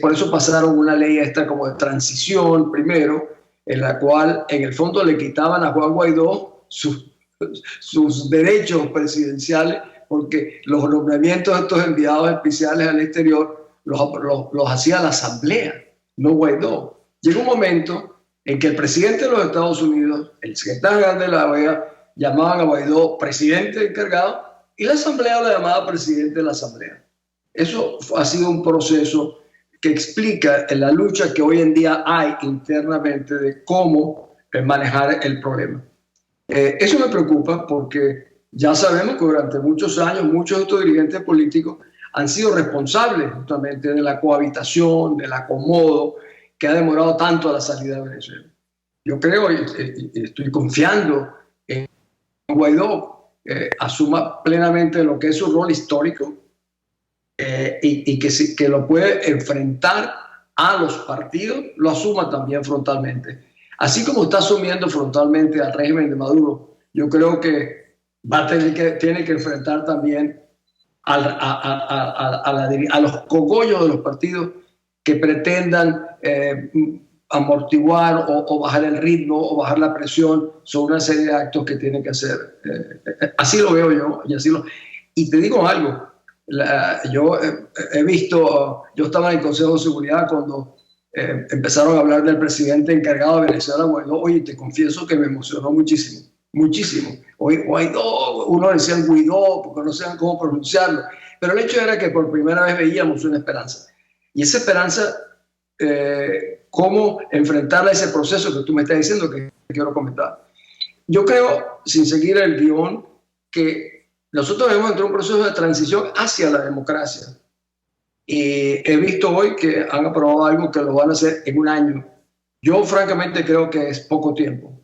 Por eso pasaron una ley esta como de transición primero, en la cual en el fondo le quitaban a Juan Guaidó sus derechos presidenciales, porque los nombramientos de estos enviados especiales al exterior los hacía la Asamblea, no Guaidó. Llegó un momento en que el presidente de los Estados Unidos, el secretario general de la OEA, llamaban a Guaidó presidente encargado y la Asamblea lo llamaba presidente de la Asamblea. Eso ha sido un proceso que explica la lucha que hoy en día hay internamente de cómo manejar el problema. Eso me preocupa porque ya sabemos que durante muchos años muchos de estos dirigentes políticos han sido responsables justamente de la cohabitación, del acomodo que ha demorado tanto a la salida de Venezuela. Yo creo y estoy confiando en Guaidó asuma plenamente lo que es su rol histórico y que lo puede enfrentar a los partidos, lo asuma también frontalmente. Así como está asumiendo frontalmente al régimen de Maduro, yo creo que tiene que enfrentar también a los cogollos de los partidos que pretendan amortiguar o bajar el ritmo o bajar la presión sobre una serie de actos que tienen que hacer. Así lo veo yo. Y te digo algo, yo he visto, yo estaba en el Consejo de Seguridad cuando empezaron a hablar del presidente encargado de Venezuela, Guaidó. Oye, te confieso que me emocionó muchísimo, muchísimo. Oye, Guaidó, uno decía Guaidó porque no sabían cómo pronunciarlo, pero el hecho era que por primera vez veíamos una esperanza. Y esa esperanza, cómo enfrentarla a ese proceso que tú me estás diciendo que quiero comentar. Yo creo, sin seguir el guión, que nosotros debemos entrar en un proceso de transición hacia la democracia. Y he visto hoy que han aprobado algo que lo van a hacer en un año. Yo francamente creo que es poco tiempo.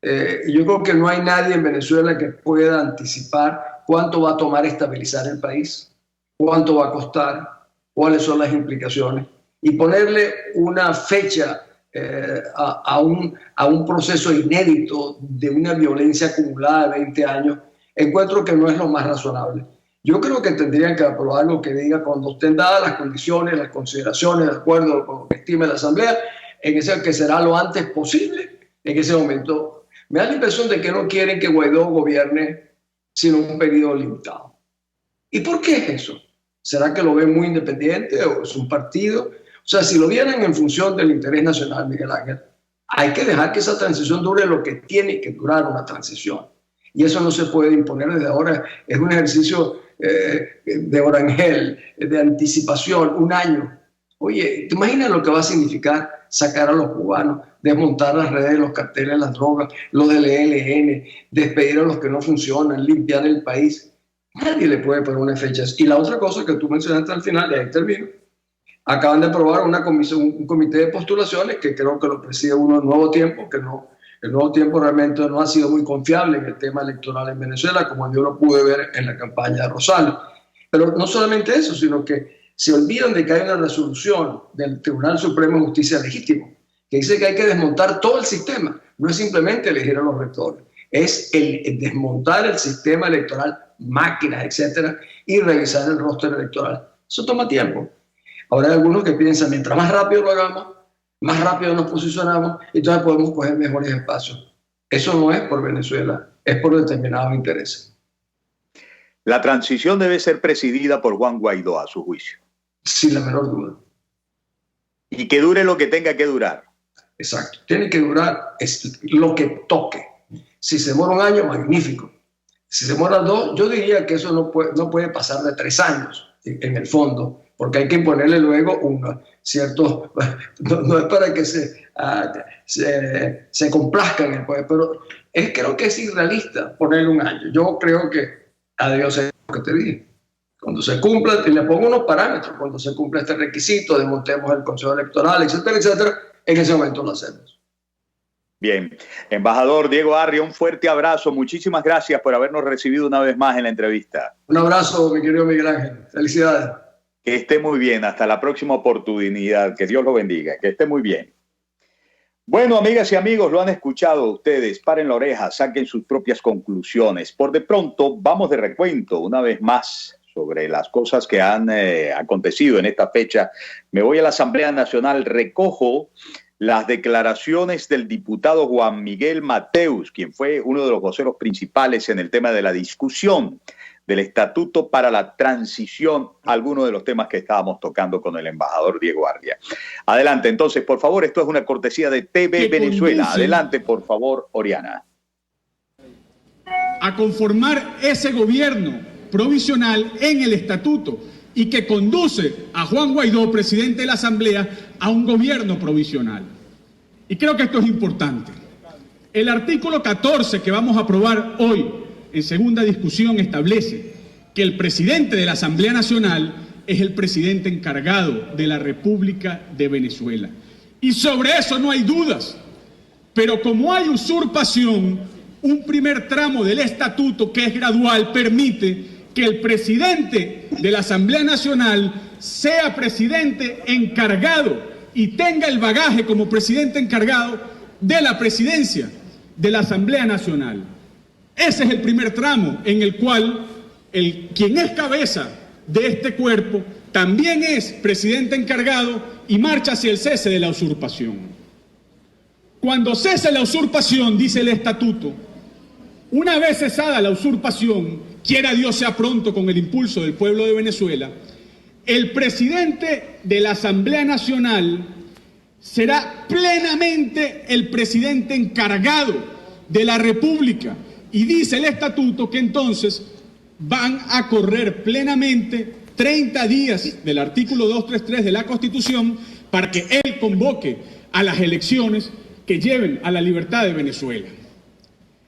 Yo creo que no hay nadie en Venezuela que pueda anticipar cuánto va a tomar estabilizar el país, cuánto va a costar, cuáles son las implicaciones, y ponerle una fecha a un proceso inédito de una violencia acumulada de 20 años, encuentro que no es lo más razonable. Yo creo que tendrían que aprobar algo que diga cuando estén dadas las condiciones, las consideraciones, de acuerdo con lo que estime la Asamblea, en ese que será lo antes posible, en ese momento. Me da la impresión de que no quieren que Guaidó gobierne sino un periodo limitado. ¿Y por qué es eso? ¿Será que lo ven muy independiente o es un partido? O sea, si lo vieran en función del interés nacional, Miguel Ángel, hay que dejar que esa transición dure lo que tiene que durar una transición. Y eso no se puede imponer desde ahora. Es un ejercicio de orangel, de anticipación, un año. Oye, ¿te imaginas lo que va a significar sacar a los cubanos, desmontar las redes, los carteles, las drogas, los del ELN, despedir a los que no funcionan, limpiar el país? Nadie le puede poner una fecha. Y la otra cosa que tú mencionaste al final, y ahí termino, acaban de aprobar un comité de postulaciones que creo que lo preside uno en Nuevo Tiempo, que el Nuevo Tiempo realmente no ha sido muy confiable en el tema electoral en Venezuela, como yo lo pude ver en la campaña de Rosales. Pero no solamente eso, sino que se olvidan de que hay una resolución del Tribunal Supremo de Justicia Legítimo que dice que hay que desmontar todo el sistema. No es simplemente elegir a los rectores, es el desmontar el sistema electoral, máquinas, etcétera, y revisar el roster electoral. Eso toma tiempo. Ahora hay algunos que piensan, mientras más rápido lo hagamos, más rápido nos posicionamos, y entonces podemos coger mejores espacios. Eso no es por Venezuela, es por determinados intereses. La transición debe ser presidida por Juan Guaidó, a su juicio. Sin la menor duda. Y que dure lo que tenga que durar. Exacto. Tiene que durar lo que toque. Si se demora un año, magnífico. Si se demora 2, yo diría que eso no puede pasar de 3 años en el fondo, porque hay que ponerle luego cierto, no es para que se complazcan el poder, pero creo que es irrealista ponerle un año. Yo creo que adiós es lo que te dije. Cuando se cumpla, y le pongo unos parámetros, cuando se cumpla este requisito, desmontemos el Consejo Electoral, etcétera, etcétera, en ese momento lo hacemos. Bien, embajador Diego Arria, un fuerte abrazo. Muchísimas gracias por habernos recibido una vez más en la entrevista. Un abrazo, mi querido Miguel Ángel. Felicidades. Que esté muy bien. Hasta la próxima oportunidad. Que Dios lo bendiga. Que esté muy bien. Bueno, amigas y amigos, lo han escuchado ustedes. Paren la oreja, saquen sus propias conclusiones. Por de pronto, vamos de recuento una vez más sobre las cosas que han acontecido en esta fecha. Me voy a la Asamblea Nacional, recojo las declaraciones del diputado Juan Miguel Mateus, quien fue uno de los voceros principales en el tema de la discusión del Estatuto para la Transición, algunos de los temas que estábamos tocando con el embajador Diego Arria. Adelante, entonces, por favor, esto es una cortesía de TV Venezuela. Adelante, por favor, Oriana. A conformar ese gobierno provisional en el Estatuto y que conduce a Juan Guaidó, presidente de la Asamblea, a un gobierno provisional. Y creo que esto es importante. El artículo 14 que vamos a aprobar hoy en segunda discusión establece que el presidente de la Asamblea Nacional es el presidente encargado de la República de Venezuela. Y sobre eso no hay dudas. Pero como hay usurpación, un primer tramo del estatuto, que es gradual, permite que el presidente de la Asamblea Nacional sea presidente encargado y tenga el bagaje como presidente encargado de la presidencia de la Asamblea Nacional. Ese es el primer tramo en el cual quien es cabeza de este cuerpo también es presidente encargado y marcha hacia el cese de la usurpación. Cuando cese la usurpación, dice el estatuto, una vez cesada la usurpación, quiera Dios sea pronto con el impulso del pueblo de Venezuela, el presidente de la Asamblea Nacional será plenamente el presidente encargado de la República. Y dice el estatuto que entonces van a correr plenamente 30 días del artículo 233 de la Constitución para que él convoque a las elecciones que lleven a la libertad de Venezuela.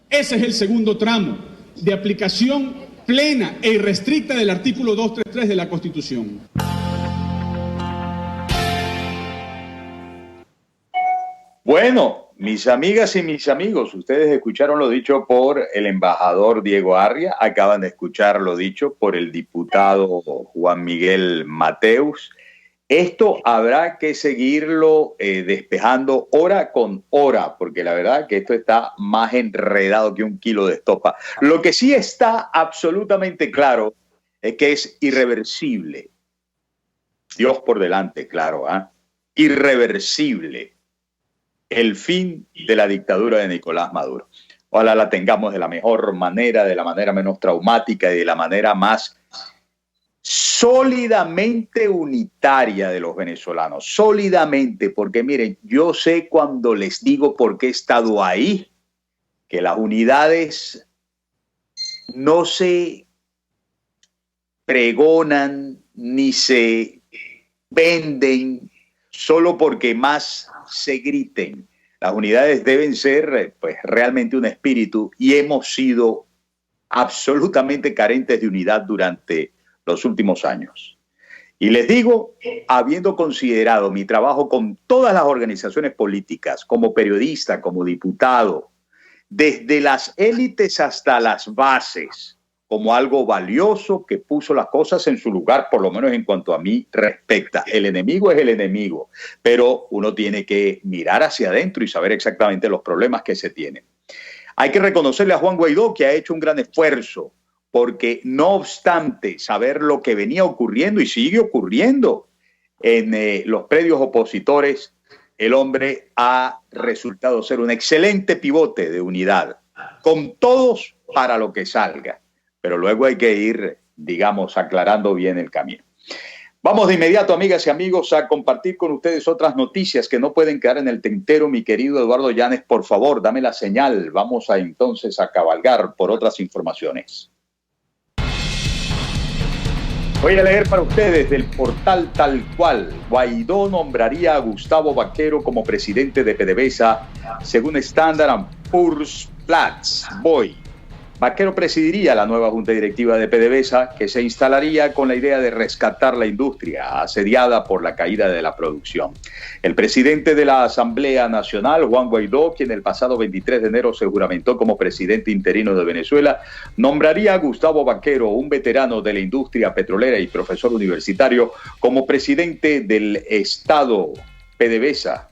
Ese es el segundo tramo de aplicación plena e irrestricta del artículo 233 de la Constitución. Bueno, mis amigas y mis amigos, ustedes escucharon lo dicho por el embajador Diego Arria, acaban de escuchar lo dicho por el diputado Juan Miguel Mateus. Esto habrá que seguirlo despejando hora con hora, porque la verdad que esto está más enredado que un kilo de estopa. Lo que sí está absolutamente claro es que es irreversible. Dios por delante, claro, irreversible el fin de la dictadura de Nicolás Maduro. Ojalá la tengamos de la mejor manera, de la manera menos traumática y de la manera más sólidamente unitaria de los venezolanos. Sólidamente, porque miren, yo sé cuando les digo por qué he estado ahí, que las unidades no se pregonan ni se venden solo porque más se griten. Las unidades deben ser pues realmente un espíritu, y hemos sido absolutamente carentes de unidad durante los últimos años. Y les digo, habiendo considerado mi trabajo con todas las organizaciones políticas, como periodista, como diputado, desde las élites hasta las bases, como algo valioso que puso las cosas en su lugar, por lo menos en cuanto a mí respecta. El enemigo es el enemigo, pero uno tiene que mirar hacia adentro y saber exactamente los problemas que se tienen. Hay que reconocerle a Juan Guaidó que ha hecho un gran esfuerzo, porque no obstante saber lo que venía ocurriendo y sigue ocurriendo en los predios opositores, el hombre ha resultado ser un excelente pivote de unidad, con todos para lo que salga. Pero luego hay que ir, digamos, aclarando bien el camino. Vamos de inmediato, amigas y amigos, a compartir con ustedes otras noticias que no pueden quedar en el tintero. Mi querido Eduardo Llanes, por favor, dame la señal. Vamos a entonces a cabalgar por otras informaciones. Voy a leer para ustedes del portal Tal Cual. Guaidó nombraría a Gustavo Baquero como presidente de PDVSA, según Standard & Poor's Platts. Baquero presidiría la nueva junta directiva de PDVSA, que se instalaría con la idea de rescatar la industria asediada por la caída de la producción. El presidente de la Asamblea Nacional, Juan Guaidó, quien el pasado 23 de enero se juramentó como presidente interino de Venezuela, nombraría a Gustavo Baquero, un veterano de la industria petrolera y profesor universitario, como presidente del Estado PDVSA.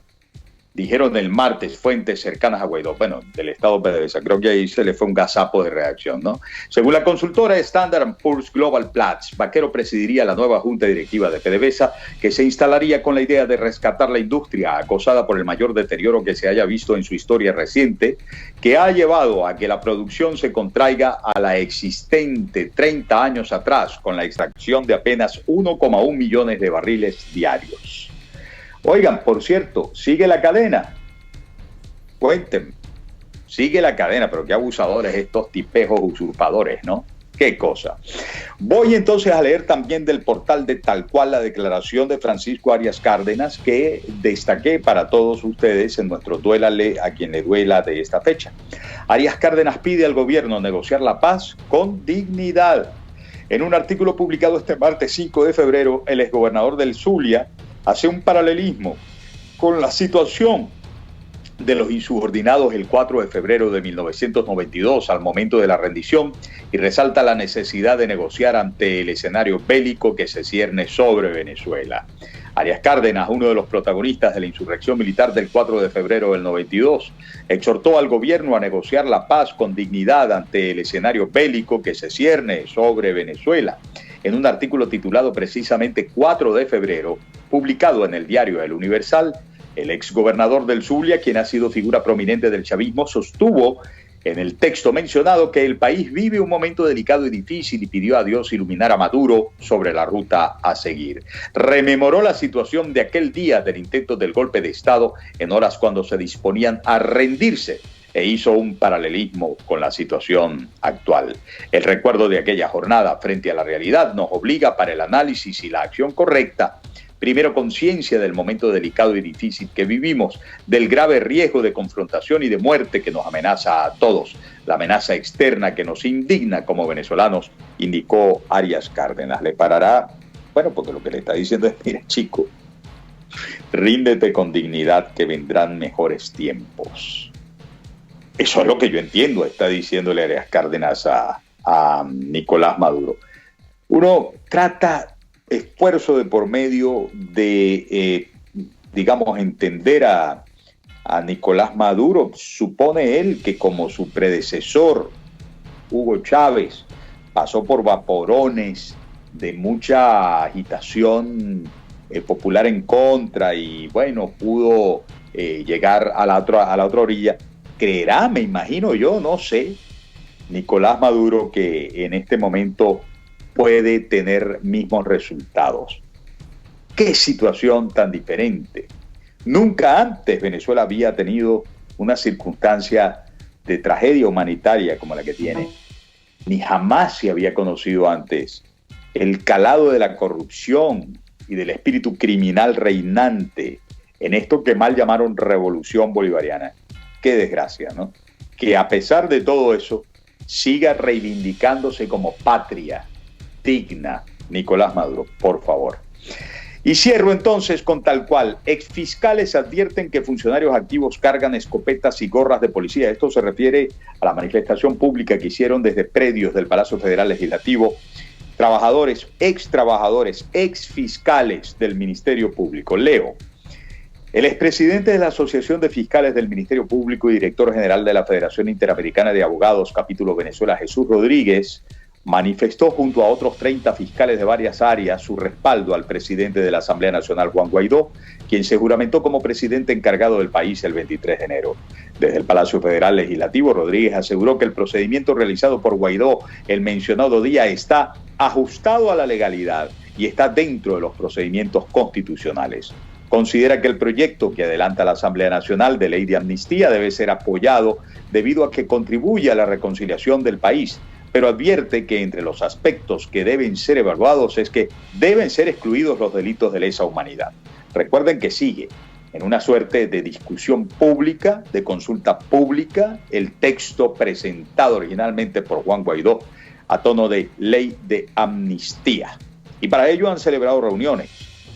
Dijeron el martes fuentes cercanas a Guaidó, bueno, del Estado PDVSA, creo que ahí se le fue un gazapo de reacción, ¿no? Según la consultora Standard & Poor's Global Platts, Baquero presidiría la nueva junta directiva de PDVSA, que se instalaría con la idea de rescatar la industria acosada por el mayor deterioro que se haya visto en su historia reciente, que ha llevado a que la producción se contraiga a la existente 30 años atrás, con la extracción de apenas 1,1 millones de barriles diarios. Oigan, por cierto, sigue la cadena. Cuéntenme, sigue la cadena, pero qué abusadores estos tipejos usurpadores, ¿no? Qué cosa. Voy entonces a leer también del portal de Tal Cual la declaración de Francisco Arias Cárdenas, que destaqué para todos ustedes en nuestro Duélale a quien le duela de esta fecha. Arias Cárdenas pide al gobierno negociar la paz con dignidad. En un artículo publicado este martes 5 de febrero, el exgobernador del Zulia hace un paralelismo con la situación de los insubordinados el 4 de febrero de 1992 al momento de la rendición y resalta la necesidad de negociar ante el escenario bélico que se cierne sobre Venezuela. Arias Cárdenas, uno de los protagonistas de la insurrección militar del 4 de febrero del 92, exhortó al gobierno a negociar la paz con dignidad ante el escenario bélico que se cierne sobre Venezuela. En un artículo titulado precisamente 4 de febrero, publicado en el diario El Universal, el exgobernador del Zulia, quien ha sido figura prominente del chavismo, sostuvo en el texto mencionado que el país vive un momento delicado y difícil y pidió a Dios iluminar a Maduro sobre la ruta a seguir. Rememoró la situación de aquel día del intento del golpe de Estado en horas cuando se disponían a rendirse e hizo un paralelismo con la situación actual. El recuerdo de aquella jornada frente a la realidad nos obliga para el análisis y la acción correcta. Primero, conciencia del momento delicado y difícil que vivimos, del grave riesgo de confrontación y de muerte que nos amenaza a todos, la amenaza externa que nos indigna como venezolanos, indicó Arias Cárdenas. ¿Le parará? Bueno, porque lo que le está diciendo es, mira, chico, ríndete con dignidad que vendrán mejores tiempos. Eso es lo que yo entiendo, está diciéndole Arias Cárdenas a Nicolás Maduro. Uno trata esfuerzo de por medio de, entender a Nicolás Maduro. Supone él que como su predecesor, Hugo Chávez, pasó por vaporones de mucha agitación popular en contra y, bueno, pudo llegar a la otra orilla. Creerá, me imagino yo, no sé, Nicolás Maduro, que en este momento puede tener mismos resultados. ¡Qué situación tan diferente! Nunca antes Venezuela había tenido una circunstancia de tragedia humanitaria como la que tiene. Ni jamás se había conocido antes el calado de la corrupción y del espíritu criminal reinante en esto que mal llamaron revolución bolivariana. ¡Qué desgracia!, ¿no? Que a pesar de todo eso siga reivindicándose como patria digna, Nicolás Maduro, por favor. Y cierro entonces con Tal Cual. Exfiscales advierten que funcionarios activos cargan escopetas y gorras de policía. Esto se refiere a la manifestación pública que hicieron desde predios del Palacio Federal Legislativo trabajadores, exfiscales del Ministerio Público. Leo. El expresidente de la Asociación de Fiscales del Ministerio Público y director general de la Federación Interamericana de Abogados, capítulo Venezuela, Jesús Rodríguez, manifestó junto a otros 30 fiscales de varias áreas su respaldo al presidente de la Asamblea Nacional, Juan Guaidó, quien se juramentó como presidente encargado del país el 23 de enero. Desde el Palacio Federal Legislativo, Rodríguez aseguró que el procedimiento realizado por Guaidó el mencionado día está ajustado a la legalidad y está dentro de los procedimientos constitucionales. Considera que el proyecto que adelanta la Asamblea Nacional de Ley de Amnistía debe ser apoyado debido a que contribuye a la reconciliación del país, pero advierte que entre los aspectos que deben ser evaluados es que deben ser excluidos los delitos de lesa humanidad. Recuerden que sigue en una suerte de discusión pública, de consulta pública, el texto presentado originalmente por Juan Guaidó a tono de ley de amnistía. Y para ello han celebrado reuniones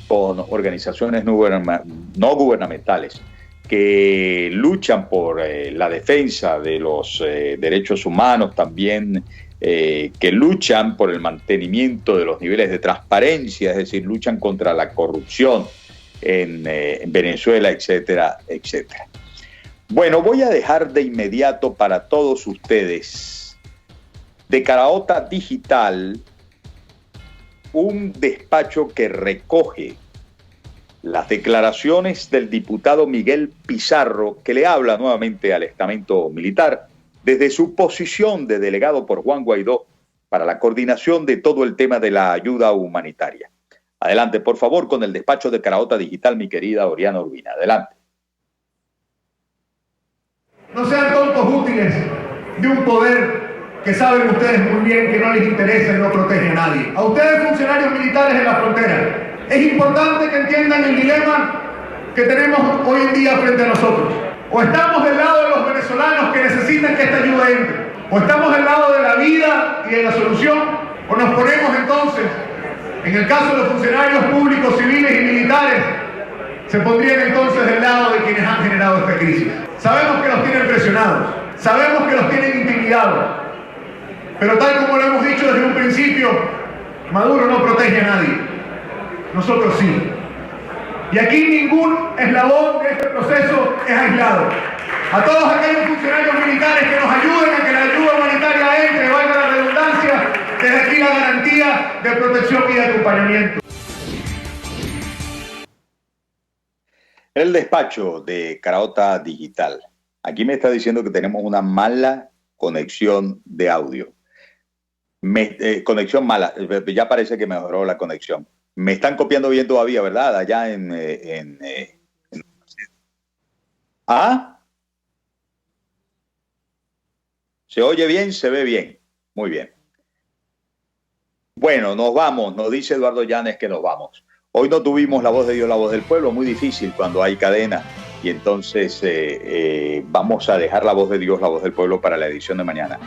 con organizaciones no gubernamentales que luchan por la defensa de los derechos humanos, también que luchan por el mantenimiento de los niveles de transparencia, es decir, luchan contra la corrupción en Venezuela, etcétera, etcétera. Bueno, voy a dejar de inmediato para todos ustedes de Caraota Digital un despacho que recoge las declaraciones del diputado Miguel Pizarro, que le habla nuevamente al estamento militar desde su posición de delegado por Juan Guaidó para la coordinación de todo el tema de la ayuda humanitaria. Adelante, por favor, con el despacho de Caraota Digital, mi querida Oriana Urbina. Adelante. No sean tontos útiles de un poder que saben ustedes muy bien que no les interesa y no protege a nadie. A ustedes, funcionarios militares en la frontera, es importante que entiendan el dilema que tenemos hoy en día frente a nosotros. O estamos del lado de los venezolanos que necesitan que esta ayuda entre, o estamos del lado de la vida y de la solución, o nos ponemos entonces, en el caso de los funcionarios públicos, civiles y militares, se pondrían entonces del lado de quienes han generado esta crisis. Sabemos que los tienen presionados, sabemos que los tienen intimidados, pero tal como lo hemos dicho desde un principio, Maduro no protege a nadie, nosotros sí. Y aquí ningún eslabón de este proceso es aislado. A todos aquellos funcionarios militares que nos ayuden a que la ayuda humanitaria entre, valga la redundancia, desde aquí la garantía de protección y de acompañamiento. El despacho de Caraota Digital. Aquí me está diciendo que tenemos una mala conexión de audio. Conexión mala. Ya parece que mejoró la conexión. Me están copiando bien todavía, ¿verdad? Allá ¿Ah? ¿Se oye bien? ¿Se ve bien? Muy bien. Bueno, nos vamos. Nos dice Eduardo Llanes que nos vamos. Hoy no tuvimos La Voz de Dios, La Voz del Pueblo. Muy difícil cuando hay cadena. Y entonces vamos a dejar La Voz de Dios, La Voz del Pueblo para la edición de mañana.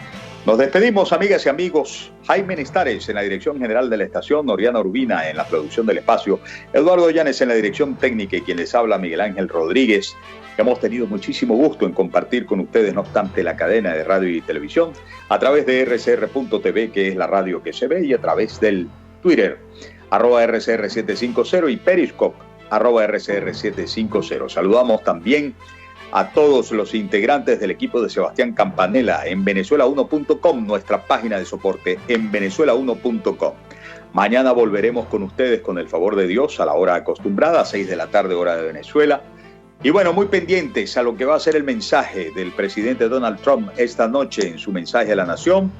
Nos despedimos, amigas y amigos. Jaime Nestares en la dirección general de la estación, Oriana Urbina en la producción del espacio, Eduardo Llanes en la dirección técnica y quien les habla, Miguel Ángel Rodríguez. Hemos tenido muchísimo gusto en compartir con ustedes, no obstante, la cadena de radio y televisión a través de rcr.tv, que es la radio que se ve, y a través del Twitter, @RCR750 y Periscope, @RCR750. Saludamos también a todos los integrantes del equipo de Sebastián Campanella en Venezuela1.com, nuestra página de soporte en Venezuela1.com. Mañana volveremos con ustedes, con el favor de Dios, a la hora acostumbrada, 6 de la tarde, hora de Venezuela. Y bueno, muy pendientes a lo que va a ser el mensaje del presidente Donald Trump esta noche en su mensaje a la nación.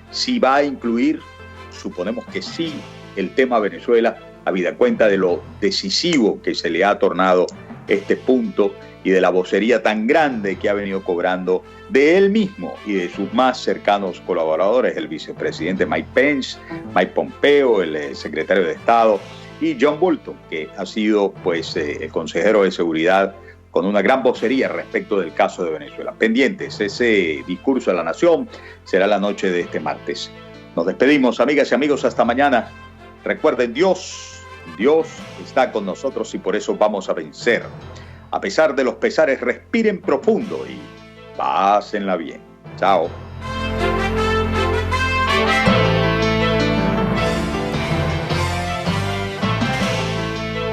Si va a incluir, suponemos que sí, el tema Venezuela, habida cuenta de lo decisivo que se le ha tornado este punto y de la vocería tan grande que ha venido cobrando de él mismo y de sus más cercanos colaboradores, el vicepresidente Mike Pence, Mike Pompeo, el secretario de Estado, y John Bolton, que ha sido pues el consejero de seguridad con una gran vocería respecto del caso de Venezuela. Pendientes, ese discurso a la nación será la noche de este martes. Nos despedimos, amigas y amigos, hasta mañana. Recuerden, Dios está con nosotros y por eso vamos a vencer. A pesar de los pesares, respiren profundo y pásenla bien. Chao.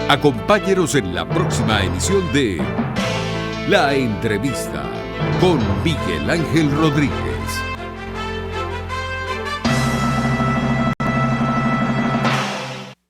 Acompáñenos en la próxima edición de La Entrevista con Miguel Ángel Rodríguez.